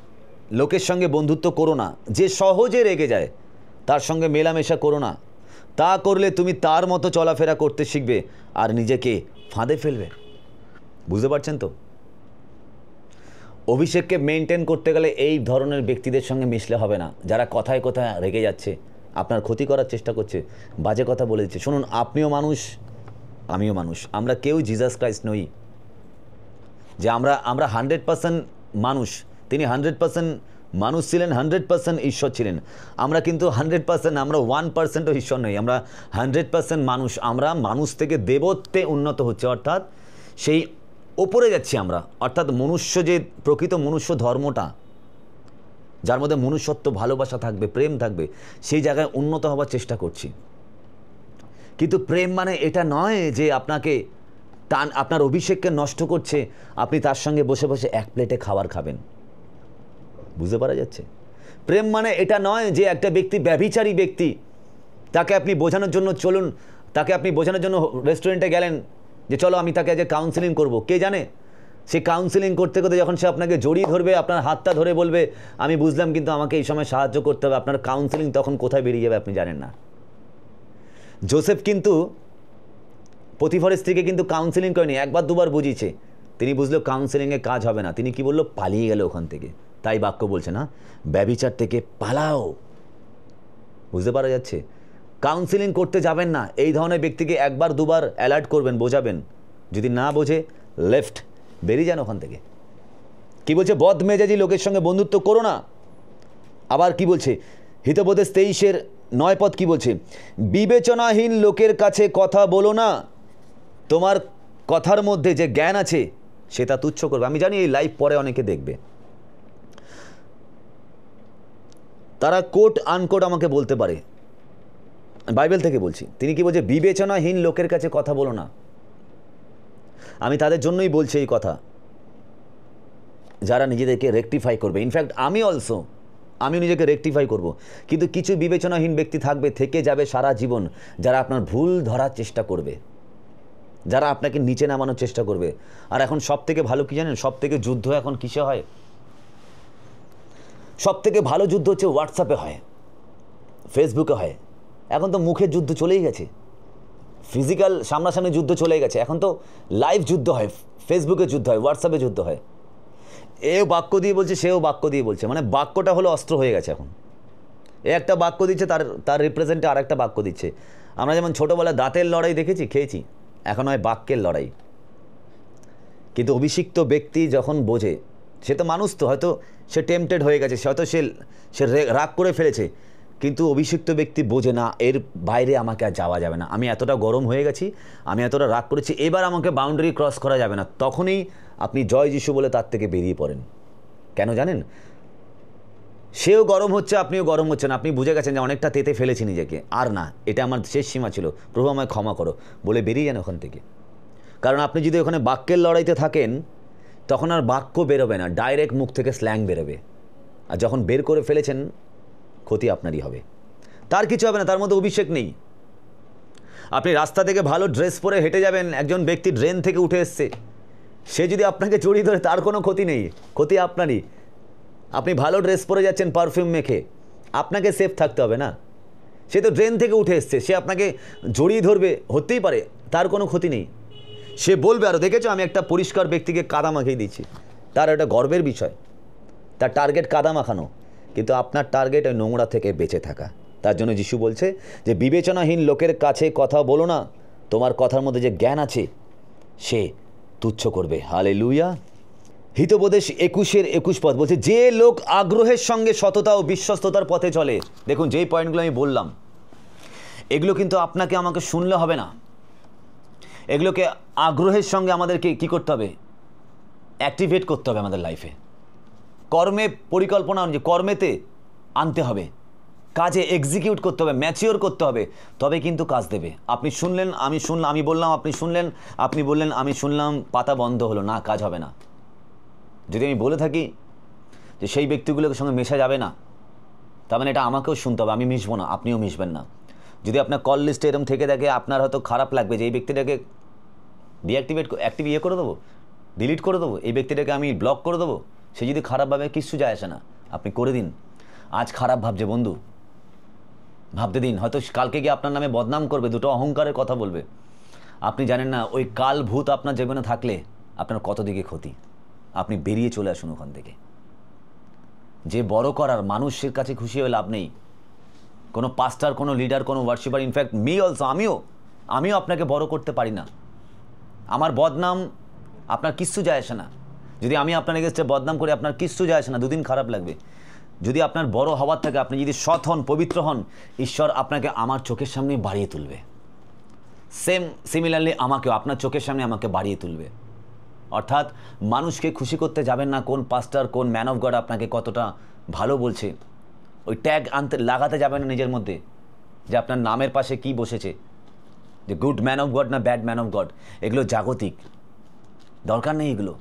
লোকের সঙ্গে বন্ধুত্ব করো না, যে সহজে রেগে যায় তার সঙ্গে মেলামেশা করো না, তা করলে তুমি তার মতো চলাফেরা করতে শিখবে আর নিজেকে ফাঁদে ফেলবে। বুঝতে পারছেন তো? অভিষেককে মেনটেন করতে গেলে এই ধরনের ব্যক্তিদের সঙ্গে মিশলে হবে না, যারা কথায় কথায় রেগে যাচ্ছে, আপনার ক্ষতি করার চেষ্টা করছে, বাজে কথা বলে দিচ্ছে। শুনুন, আপনিও মানুষ, আমিও মানুষ, আমরা কেউ জিসাস ক্রাইস্ট নই যে আমরা 100% মানুষ। তিনি 100% মানুষ ছিলেন, 100% ঈশ্বর ছিলেন। আমরা কিন্তু 100%, আমরা 1%ও ঈশ্বর নই, আমরা 100% মানুষ। আমরা মানুষ থেকে দেবত্বে উন্নত হচ্ছে, অর্থাৎ সেই ওপরে যাচ্ছি আমরা, অর্থাৎ মনুষ্য, যে প্রকৃত মনুষ্য ধর্মটা, যার মধ্যে মনুষ্যত্ব, ভালোবাসা থাকবে, প্রেম থাকবে, সেই জায়গায় উন্নত হওয়ার চেষ্টা করছি। কিন্তু প্রেম মানে এটা নয় যে আপনাকে আপনার অভিষেককে নষ্ট করছে, আপনি তার সঙ্গে বসে বসে এক প্লেটে খাবার খাবেন। বুঝতে পারা যাচ্ছে? প্রেম মানে এটা নয় যে একটা ব্যক্তি ব্যভিচারী ব্যক্তি, তাকে আপনি বোঝানোর জন্য চলুন, তাকে আপনি বোঝানোর জন্য রেস্টুরেন্টে গেলেন যে চলো আমি তাকে আজ কাউন্সেলিং করব। কে জানে সে কাউন্সেলিং করতে করতে যখন সে আপনাকে জড়িয়ে ধরবে, আপনার হাতটা ধরে বলবে আমি বুঝলাম, কিন্তু আমাকে এই সময় সাহায্য করতে হবে, আপনার কাউন্সেলিং তখন কোথায় বেরিয়ে যাবে আপনি জানেন না। জোসেফ কিন্তু পতিফারের স্ত্রীকে কিন্তু কাউন্সেলিং করেনি, একবার দুবার বুঝিয়েছে, তিনি বুঝলো কাউন্সেলিংয়ে কাজ হবে না, তিনি কি বললো, পালিয়ে গেল ওখান থেকে। তাই বাক্য বলছে না, ব্যভিচার থেকে পালাও। বুঝতে পারা যাচ্ছে? কাউন্সেলিং করতে যাবেন না, এই ধরনের ব্যক্তিকে একবার দুবার অ্যালার্ট করবেন, বোঝাবেন, যদি না বোঝে লেফট, বেরিয়ে যান ওখান থেকে। কি বলছে, বদ মেজাজি লোকের সঙ্গে বন্ধুত্ব করো না। আবার কি বলছে, হিতোপদেশ 23-9 পদ কি বলছে, বিবেচনাহীন লোকের কাছে কথা বলো না, তোমার কথার মধ্যে যে জ্ঞান আছে সেটা তুচ্ছ করবে। আমি জানি এই লাইভ পরে অনেকে দেখবে, তারা কোট আনকোট আমাকে বলতে পারে, বাইবেল থেকে বলছি। তিনি কি বলছে, বিবেচনাহীন লোকের কাছে কথা বলো না। আমি তাদের জন্যই বলছি এই কথা, যারা নিজেদেরকে রেকটিফাই করবে। ইনফ্যাক্ট আমি নিজেকে রেকটিফাই করব, কিন্তু কিছু বিবেচনাহীন ব্যক্তি থাকবে, থেকে যাবে সারা জীবন, যারা আপনার ভুল ধরার চেষ্টা করবে, যারা আপনাকে নিচে নামানোর চেষ্টা করবে। আর এখন সব থেকে ভালো কি জানেন, সব থেকে যুদ্ধ এখন কিসে হয়? সব থেকে ভালো যুদ্ধ হচ্ছে হোয়াটসঅ্যাপে হয়, ফেসবুকে হয়। এখন তো মুখের যুদ্ধ চলেই গেছে, ফিজিক্যাল সামনাসামনি যুদ্ধ চলে গেছে, এখন তো লাইভ যুদ্ধ হয়, ফেসবুকে যুদ্ধ হয়, হোয়াটসঅ্যাপে যুদ্ধ হয়। এও বাক্য দিয়ে বলছে, সেও বাক্য দিয়ে বলছে, মানে বাক্যটা হলো অস্ত্র হয়ে গেছে এখন। এ একটা বাক্য দিচ্ছে, তার রিপ্রেজেন্টে আর একটা বাক্য দিচ্ছে। আমরা যেমন ছোটোবেলায় দাঁতের লড়াই দেখেছি, খেয়েছি, এখন হয় বাক্যের লড়াই। কিন্তু অভিষিক্ত ব্যক্তি যখন বোঝে, সে তো মানুষ, তো হয়তো সে টেম্পটেড হয়ে গেছে, হয়তো সে রাগ করে ফেলেছে, কিন্তু অভিষিক্ত ব্যক্তি বোঝে না, এর বাইরে আমাকে আর যাওয়া যাবে না, আমি এতটা গরম হয়ে গেছি, আমি এতটা রাগ করেছি, এবার আমাকে বাউন্ডারি ক্রস করা যাবে না। তখনই আপনি জয় যিশু বলে তার থেকে বেরিয়ে পড়েন। কেন জানেন? সেও গরম হচ্ছে, আপনিও গরম হচ্ছেন, আপনি বুঝে গেছেন যে অনেকটা তেতে ফেলেছি নিজেকে, আর না, এটা আমার শেষ সীমা ছিল, প্রভু আমায় ক্ষমা করো বলে বেরিয়ে যান ওখান থেকে। কারণ আপনি যদি ওখানে বাক্যের লড়াইতে থাকেন, তখন আর বাক্য বেরোবে না, ডাইরেক্ট মুখ থেকে স্ল্যাং বেরোবে, আর যখন বের করে ফেলেছেন ক্ষতি আপনারই হবে। তার কিছু হবে না, তার মধ্যে অভিষেক নেই। আপনি রাস্তা থেকে ভালো ড্রেস পরে হেঁটে যাবেন, একজন ব্যক্তি ড্রেন থেকে উঠে এসছে, সে যদি আপনাকে জড়িয়ে ধরে তার কোনো ক্ষতি নেই, ক্ষতি আপনারই। আপনি ভালো ড্রেস পরে যাচ্ছেন পারফিউম মেখে, আপনাকে সেফ থাকতে হবে না? সে তো ড্রেন থেকে উঠে এসছে, সে আপনাকে জড়িয়ে ধরবে, হতেই পারে, তার কোনো ক্ষতি নেই। সে বলবে আরও, দেখেছো আমি একটা পরিষ্কার ব্যক্তিকে কাদা মাখিয়ে দিচ্ছি, তার একটা গর্বের বিষয়, তার টার্গেট কাদা মাখানো, কিন্তু আপনার টার্গেট ওই নোংরা থেকে বেঁচে থাকা। তার জন্য যিশু বলছে যে বিবেচনাহীন লোকের কাছে কথা বলো না, তোমার কথার মধ্যে যে জ্ঞান আছে সে তুচ্ছ করবে। হালেলুয়া। হিতোপদেশ 21 পদ বলছে, যে লোক আগ্রহের সঙ্গে সততা ও বিশ্বস্ততার পথে চলে। দেখুন, যেই পয়েন্টগুলো আমি বললাম, এগুলো কিন্তু আপনাকে আমাকে শুনলে হবে না, এগুলোকে আগ্রহের সঙ্গে আমাদেরকে কী করতে হবে? অ্যাক্টিভেট করতে হবে আমাদের লাইফে, কর্মে পরিকল্পনা অনুযায়ী কর্মেতে আনতে হবে, কাজে এক্সিকিউট করতে হবে, ম্যাচিওর করতে হবে, তবে কিন্তু কাজ দেবে। আপনি শুনলেন, আমি শুনলাম, আমি বললাম, আপনি শুনলেন, আপনি বললেন, আমি শুনলাম, পাতা বন্ধ হলো না, কাজ হবে না। যদি আমি বলে থাকি যে সেই ব্যক্তিগুলোর সঙ্গে মেশা যাবে না, তার মানে এটা আমাকেও শুনতে হবে, আমি মিশবো না, আপনিও মিশবেন না। যদি আপনার কল লিস্টে এরকম থেকে থাকে, আপনার হয়তো খারাপ লাগবে যে এই ব্যক্তিটাকে অ্যাক্টিভ করে দেবো, ডিলিট করে দেবো, এই ব্যক্তিটাকে আমি ব্লক করে দেবো, সে যদি খারাপভাবে কিচ্ছু যায় আসে না, আপনি করে দিন। আজ খারাপ ভাবছে বন্ধু, ভাবতে দিন, হয়তো কালকে গিয়ে আপনার নামে বদনাম করবে, দুটো অহংকারের কথা বলবে, আপনি জানেন না ওই কাল ভূত আপনার জীবনে থাকলে আপনার কত দিকে ক্ষতি। আপনি বেরিয়ে চলে আসুন ওখান থেকে। যে বড় করার, মানুষের কাছে খুশি হয়ে লাভ নেই। কোনো পাস্টার, কোনো লিডার, কোনো ওয়ার্শিপার, ইনফ্যাক্ট মি অলসো, আমিও আপনাকে বড় করতে পারি না। আমার বদনাম আপনার কিচ্ছু যায় আসে না। যদি আমি আপনার এগেস্টে বদনাম করি, আপনার কিচ্ছু যায় আসে না, দুদিন খারাপ লাগবে। যদি আপনার বড় হওয়ার থাকে, আপনি যদি সৎ হন, পবিত্র হন, ঈশ্বর আপনাকে আমার চোখের সামনেই বাড়িয়ে তুলবে। সিমিলারলি আমাকেও আপনার চোখের সামনে আমাকে বাড়িয়ে তুলবে। অর্থাৎ মানুষকে খুশি করতে যাবেন না, কোন পাস্টার, কোন ম্যান অফ গড আপনাকে কতটা ভালো বলছে, ওই ট্যাগ লাগাতে যাবেন না নিজের মধ্যে যে আপনার নামের পাশে কি বসেছে, যে গুড ম্যান অফ গড না ব্যাড ম্যান অফ গড। এগুলো জাগতিক, দরকার নেই এগুলো।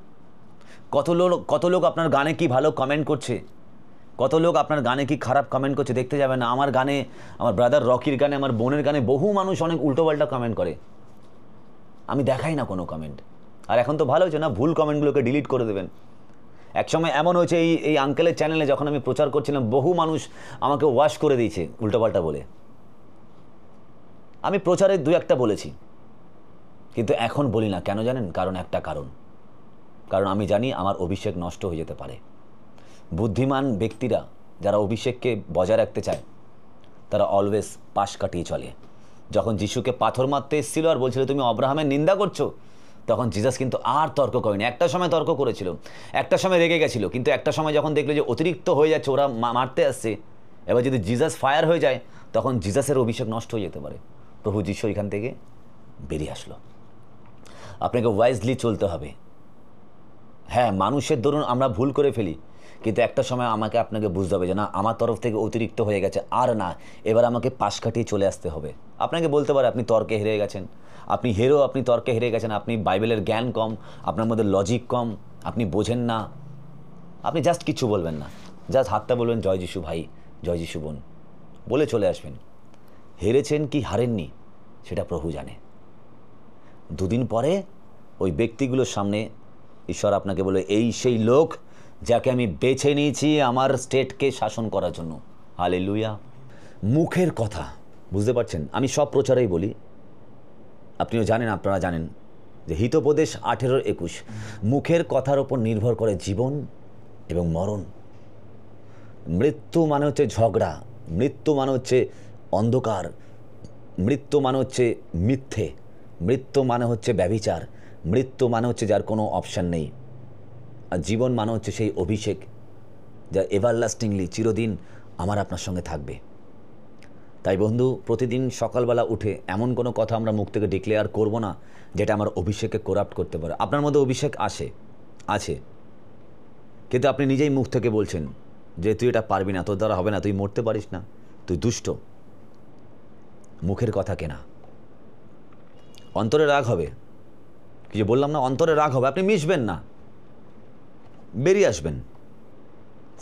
কত লোক আপনার গানে কি ভালো কমেন্ট করছে, কত লোক আপনার গানে কি খারাপ কমেন্ট করছে দেখতে যাবেন না। আমার গানে, আমার ব্রাদার রকির গানে, আমার বোনের গানে বহু মানুষ অনেক উল্টোপাল্টা কমেন্ট করে, আমি দেখাই না কোনো কমেন্ট। আর এখন তো ভালো হয়েছে না, ভুল কমেন্টগুলোকে ডিলিট করে দেবেন। একসময় এমন হয়েছে, এই আঙ্কেলের চ্যানেলে যখন আমি প্রচার করছিলাম, বহু মানুষ আমাকে ওয়াশ করে দিয়েছে উল্টোপাল্টা বলে। আমি প্রচারে দু একটা বলেছি, কিন্তু এখন বলি না। কেন জানেন? কারণ আমি জানি আমার অভিষেক নষ্ট হয়ে যেতে পারে। বুদ্ধিমান ব্যক্তিরা যারা অভিষেককে বজায় রাখতে চায়, তারা অলওয়েজ পাশ কাটিয়ে চলে। যখন যিশুকে পাথর মারতে এসেছিল আর বলছিল তুমি অব্রাহামের নিন্দা করছো, তখন জিসাস কিন্তু আর তর্ক করেনি। একটা সময় তর্ক করেছিল, একটা সময় রেগে গেছিল, কিন্তু একটা সময় যখন দেখলো যে অতিরিক্ত হয়ে যাচ্ছে, ওরা মারতে আসছে, এবার যদি জিসাস ফায়ার হয়ে যায়, তখন জিসাসের অভিষেক নষ্ট হয়ে যেতে পারে। প্রভু যিশু এখান থেকে বেরিয়ে আসলো। আপনাকে ওয়াইজলি চলতে হবে। হ্যাঁ, মানুষের দরুন আমরা ভুল করে ফেলি, কিন্তু একটা সময় আপনাকে বুঝতে হবে যে না, আমার তরফ থেকে অতিরিক্ত হয়ে গেছে, আর না, এবার আমাকে পাশ কাটিয়ে চলে আসতে হবে। আপনাকে বলতে পারে আপনি তর্কে হেরে গেছেন, আপনি তর্কে হেরে গেছেন, আপনি বাইবেলের জ্ঞান কম, আপনার মধ্যে লজিক কম, আপনি বোঝেন না। আপনি জাস্ট কিছু বলবেন না, জাস্ট হাতটা বলবেন জয় যিশু ভাই, জয় যিশু বোন, বলে চলে আসবেন। হেরেছেন কি হারেননি সেটা প্রভু জানে। দুদিন পরে ওই ব্যক্তিগুলোর সামনে ঈশ্বর আপনাকে বলে, এই সেই লোক যাকে আমি বেছে নিয়েছি আমার স্টেটকে শাসন করার জন্য। হালেলুয়া। মুখের কথা, বুঝতে পারছেন? আমি সব প্রচারেই বলি, আপনিও জানেন, আপনারা জানেন যে হিতোপদেশ 18:21, মুখের কথার ওপর নির্ভর করে জীবন এবং মরণ। মৃত্যু মানে হচ্ছে ঝগড়া, মৃত্যু মানে হচ্ছে অন্ধকার, মৃত্যু মানে হচ্ছে মিথ্যে, মৃত্যু মানে হচ্ছে ব্যভিচার, মৃত্যু মানে হচ্ছে যার কোনো অপশান নেই। আর জীবন মানে হচ্ছে সেই অভিষেক যা এভারলাস্টিংলি চিরদিন আমার আপনার সঙ্গে থাকবে। তাই বন্ধু, প্রতিদিন সকালবেলা উঠে এমন কোনো কথা আমরা মুখ থেকে ডিক্লেয়ার করব না যেটা আমার অভিষেককে করাপ্ট করতে পারে। আপনার মধ্যে অভিষেক আছে, কিন্তু আপনি নিজেই মুখ থেকে বলছেন যে তুই এটা পারবি না, তোর দ্বারা হবে না, তুই মরতে পারিস না, তুই দুষ্ট। মুখের কথা কেনা, অন্তরে রাগ হবে, কিছু বললাম না, অন্তরে রাগ হবে, আপনি মিশবেন না, বেরিয়ে আসবেন,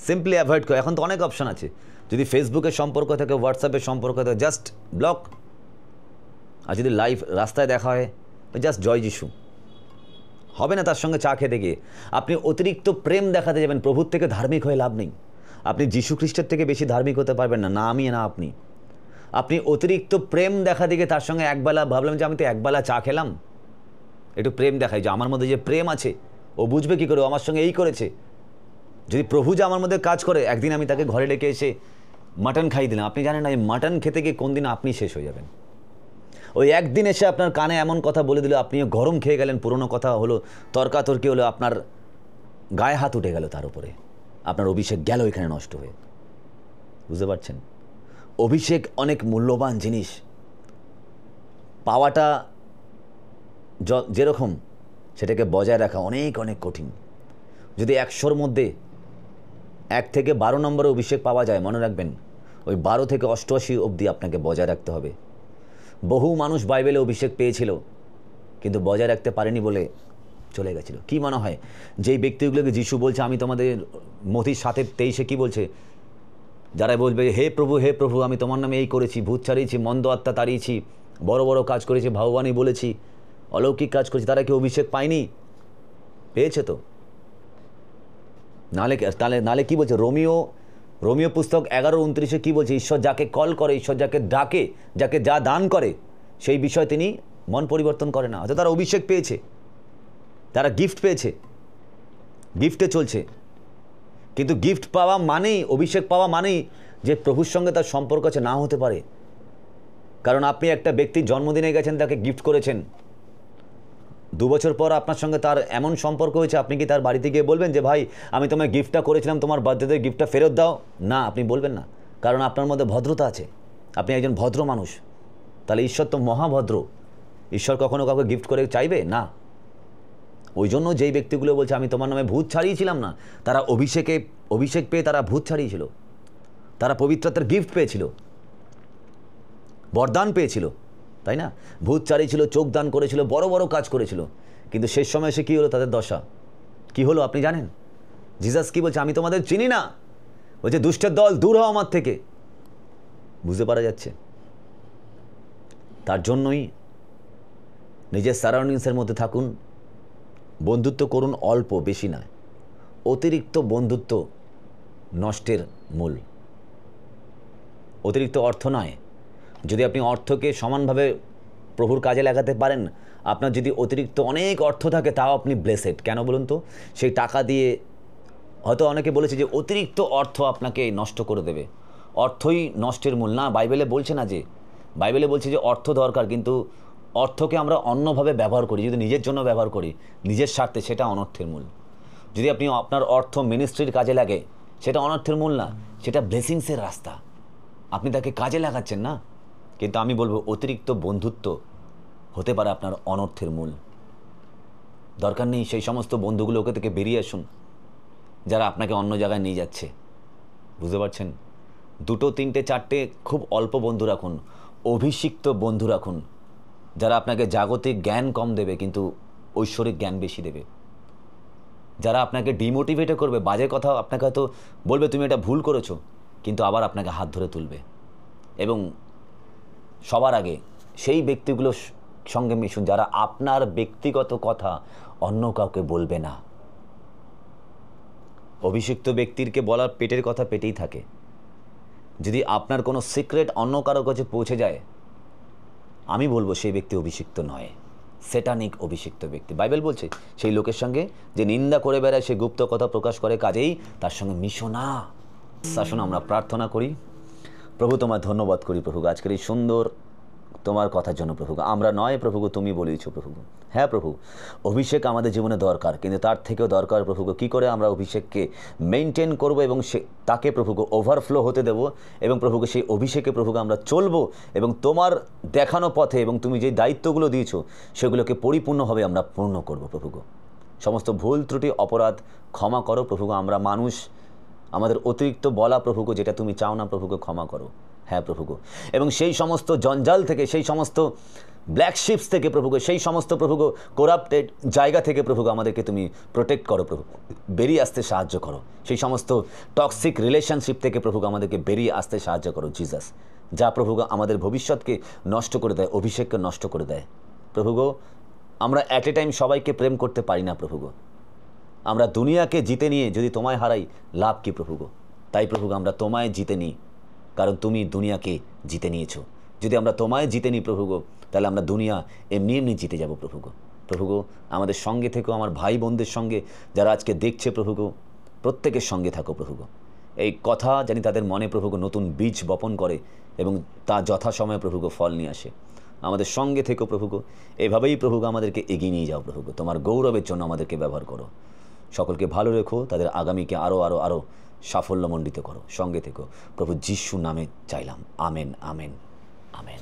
সিম্পলি অ্যাভয়েড করে। এখন তো অনেক অপশান আছে, যদি ফেসবুকের সম্পর্ক থাকে, হোয়াটসঅ্যাপের সম্পর্ক থাকে, জাস্ট ব্লক, আর যদি লাইভ রাস্তায় দেখা হয় জাস্ট জয় যিশু, হবে না তার সঙ্গে চা খেতে গিয়ে। আপনি অতিরিক্ত প্রেম দেখাতে যাবেন, প্রভুর থেকে ধার্মিক হয়ে লাভ নেই। আপনি যীশু খ্রিস্টের থেকে বেশি ধার্মিক হতে পারবেন না, না আমি না আপনি। আপনি অতিরিক্ত প্রেম দেখা দিকে তার সঙ্গে একবেলা ভাবলাম যে আমি তো একবেলা চা খেলাম, একটু প্রেম দেখাই, যে আমার মধ্যে যে প্রেম আছে ও বুঝবে কী করে, ও আমার সঙ্গে এই করেছে। যদি প্রভু যে আমার মধ্যে কাজ করে, একদিন আমি তাকে ঘরে ডেকে এসে মাটন খাই দিলাম, আপনি জানেন না এই মাটন খেতে গিয়ে কোন দিন আপনি শেষ হয়ে যাবেন। ওই একদিন এসে আপনার কানে এমন কথা বলে দিল, আপনিও গরম খেয়ে গেলেন, পুরনো কথা হলো, তর্কাতর্কি হলো, আপনার গায়ে হাত উঠে গেল, তার উপরে আপনার অভিষেক গেল এখানে নষ্ট হয়ে। বুঝতে পারছেন? অভিষেক অনেক মূল্যবান জিনিস, পাওয়াটা যেরকম সেটাকে বজায় রাখা অনেক অনেক কঠিন। যদি 100-র মধ্যে 1 থেকে 12 নম্বরে অভিষেক পাওয়া যায়, মনে রাখবেন ওই 12 থেকে 88 অবধি আপনাকে বজায় রাখতে হবে। বহু মানুষ বাইবেলে অভিষেক পেয়েছিল কিন্তু বজায় রাখতে পারেনি বলে চলে গেছিল। কি মনে হয় যেই ব্যক্তিগুলোকে যিশু বলছে, আমি তোমাদের মথি 7:23 কি বলছে, যারা বলবে হে প্রভু আমি তোমার নামে এই করেছি, ভূত ছাড়িয়েছি, মন্দ আত্মা তাড়িয়েছি, বড় বড় কাজ করেছি, ভাববাণী বলেছি, অলৌকিক কাজ করেছি, তারা কি অভিষেক পায়নি? পেয়েছে তো। নালে কি বলছে রোমিও পুস্তক 11:29 কি বলছে, ঈশ্বর যাকে কল করে, ঈশ্বর যাকে ডাকে, যাকে যা দান করে সেই বিষয় তিনি মন পরিবর্তন করে না। অর্থাৎ তারা অভিষেক পেয়েছে, তারা গিফট পেয়েছে, গিফটে চলছে। কিন্তু গিফট পাওয়া মানেই, অভিষেক পাওয়া মানেই যে প্রভুর সঙ্গে তার সম্পর্ক আছে না হতে পারে। কারণ আপনি একটা ব্যক্তির জন্মদিনে গেছেন, তাকে গিফট করেছেন, 2 বছর পর আপনার সঙ্গে তার এমন সম্পর্ক হয়েছে, আপনি কি তার বাড়িতে গিয়ে বলবেন যে ভাই আমি তোমায় গিফটটা করেছিলাম, তোমার বার্থডেতে গিফটটা ফেরত দাও? না, আপনি বলবেন না, কারণ আপনার মধ্যে ভদ্রতা আছে, আপনি একজন ভদ্র মানুষ। তাহলে ঈশ্বর তো মহাভদ্র, ঈশ্বর কখনো কাউকে গিফট করে চাইবে না। ওই জন্য যেই ব্যক্তিগুলো বলছে আমি তোমার নামে ভূত ছাড়িয়েছিলাম না, তারা অভিষেক পেয়ে তারা ভূত ছাড়িয়েছিল, তারা পবিত্রতার গিফট পেয়েছিল, বরদান পেয়েছিল, তাই না? ভূত ছাড়িয়েছিল, চোখ দান করেছিল, বড় বড় কাজ করেছিল, কিন্তু শেষ সময় এসে কী হলো তাদের দশা? কি হলো আপনি জানেন? জিসাস কি বলছে, আমি তোমাদের চিনি না, বলছে দুষ্টের দল দূর হও আমার থেকে। বুঝতে পারা যাচ্ছে? তার জন্যই নিজের সারাউন্ডিংসের মধ্যে থাকুন, বন্ধুত্ব করুন, অল্প বেশি নয়। অতিরিক্ত বন্ধুত্ব নষ্টের মূল। অতিরিক্ত অর্থ নয়, যদি আপনি অর্থকে সমানভাবে প্রভুর কাজে লাগাতে পারেন, আপনার যদি অতিরিক্ত অনেক অর্থ থাকে তাও আপনি ব্লেসেড। কেন বলুন তো? সেই টাকা দিয়ে হয়তো অনেকে বলেছে যে অতিরিক্ত অর্থ আপনাকে নষ্ট করে দেবে, অর্থই নষ্টের মূল না। বাইবেলে বলছে না, যে বাইবেলে বলছে যে অর্থ দরকার, কিন্তু অর্থকে আমরা অন্যভাবে ব্যবহার করি, যদি নিজের জন্য ব্যবহার করি, নিজের স্বার্থে, সেটা অনর্থের মূল। যদি আপনি আপনার অর্থ মিনিস্ট্রির কাজে লাগে, সেটা অনর্থের মূল না, সেটা ব্লেসিংসের রাস্তা, আপনি তাকে কাজে লাগাচ্ছেন না। কিন্তু আমি বলবো অতিরিক্ত বন্ধুত্ব হতে পারে আপনার অনর্থের মূল। দরকার নেই সেই সমস্ত বন্ধুগুলোকে থেকে বেরিয়ে আসুন যারা আপনাকে অন্য জায়গায় নিয়ে যাচ্ছে। বুঝতে পারছেন? 2, 3, 4 খুব অল্প বন্ধু রাখুন, অভিষিক্ত বন্ধু রাখুন, যারা আপনাকে জাগতিক জ্ঞান কম দেবে কিন্তু ঐশ্বরিক জ্ঞান বেশি দেবে, যারা আপনাকে ডিমোটিভেটও করবে, বাজে কথা আপনাকে হয়তো বলবে তুমি এটা ভুল করেছো, কিন্তু আবার আপনাকে হাত ধরে তুলবে। এবং সবার আগে সেই ব্যক্তিগুলোর সঙ্গে মিশুন যারা আপনার ব্যক্তিগত কথা অন্য কাউকে বলবে না। অভিষিক্ত ব্যক্তিরকে বলার পেটের কথা পেটেই থাকে, যদি আপনার কোনো সিক্রেট অন্য কারো কাছে পৌঁছে যায়, আমি বলবো সেই ব্যক্তি অভিষিক্ত নয়, সেটানিক অভিষিক্ত ব্যক্তি। বাইবেল বলছে সেই লোকের সঙ্গে যে নিন্দা করে বেড়ায়, সে গুপ্ত কথা প্রকাশ করে, কাজেই তার সঙ্গে মিশো না। আসুন আমরা প্রার্থনা করি। প্রভু তোমায় ধন্যবাদ করি প্রভু আজকের এই সুন্দর তোমার কথার জন্য। প্রভু আমরা নয় প্রভু, তুমি বলেছ প্রভু। হ্যাঁ প্রভু, অভিষেক আমাদের জীবনে দরকার, কিন্তু তার থেকেও দরকার প্রভু কী করে আমরা অভিষেককে মেনটেন করব এবং তাকে প্রভুকে ওভারফ্লো হতে দেব, এবং প্রভুকে সেই অভিষেকে প্রভুকে আমরা চলবো এবং তোমার দেখানো পথে, এবং তুমি যে দায়িত্বগুলো দিয়েছো সেগুলোকে পরিপূর্ণভাবে আমরা পূর্ণ করব প্রভুকে। সমস্ত ভুল ত্রুটি অপরাধ ক্ষমা করো প্রভুকে। আমরা মানুষ, আমাদের অতিরিক্ত বলা প্রভুকে যেটা তুমি চাও না প্রভুকে ক্ষমা করো। হ্যাঁ প্রভুকে, এবং সেই সমস্ত জঞ্জাল থেকে, সেই সমস্ত ব্ল্যাক শিপস থেকে প্রভুকে, সেই সমস্ত প্রভুকে করাপ্টেড জায়গা থেকে প্রভুকে আমাদেরকে তুমি প্রোটেক্ট করো প্রভু, বেরিয়ে আসতে সাহায্য করো। সেই সমস্ত টক্সিক রিলেশনশিপ থেকে প্রভুকে আমাদেরকে বেরিয়ে আসতে সাহায্য করো জিসাস। যা প্রভু গো আমাদের ভবিষ্যৎকে নষ্ট করে দেয়, অভিষেককে নষ্ট করে দেয়। প্রভু গো আমরা অ্যাট এ টাইম সবাইকে প্রেম করতে পারি না প্রভু গো। আমরা দুনিয়াকে জিতে নিয়ে যদি তোমায় হারাই, লাভ কি প্রভু গো? তাই প্রভু গো আমরা তোমায় জিতে নিই, কারণ তুমি দুনিয়াকে জিতে নিয়েছো। যদি আমরা তোমায় জিতে নিই প্রভু গো, তাহলে আমরা দুনিয়া এমনি এমনি জিতে যাব প্রভু গো। প্রভু গো আমাদের সঙ্গে থেকেও, আমার ভাই বোনদের সঙ্গে যারা আজকে দেখছে প্রভু গো, প্রত্যেকের সঙ্গে থাকো প্রভু গো। এই কথা জানি তাদের মনে প্রভু গো নতুন বীজ বপন করে এবং তা যথাসময়ে প্রভু গো ফল নিয়ে আসে। আমাদের সঙ্গে থেকো প্রভু গো, এভাবেই প্রভু গো আমাদেরকে এগিয়ে নিয়ে যাও প্রভু গো। তোমার গৌরবের জন্য আমাদেরকে ব্যবহার করো। সকলকে ভালো রেখো, তাদের আগামীকে আরও আরও আরও সাফল্যমণ্ডিত করো। সঙ্গে থেকো প্রভু যিশু নামে চাইলাম, আমেন, আমেন, আমেন।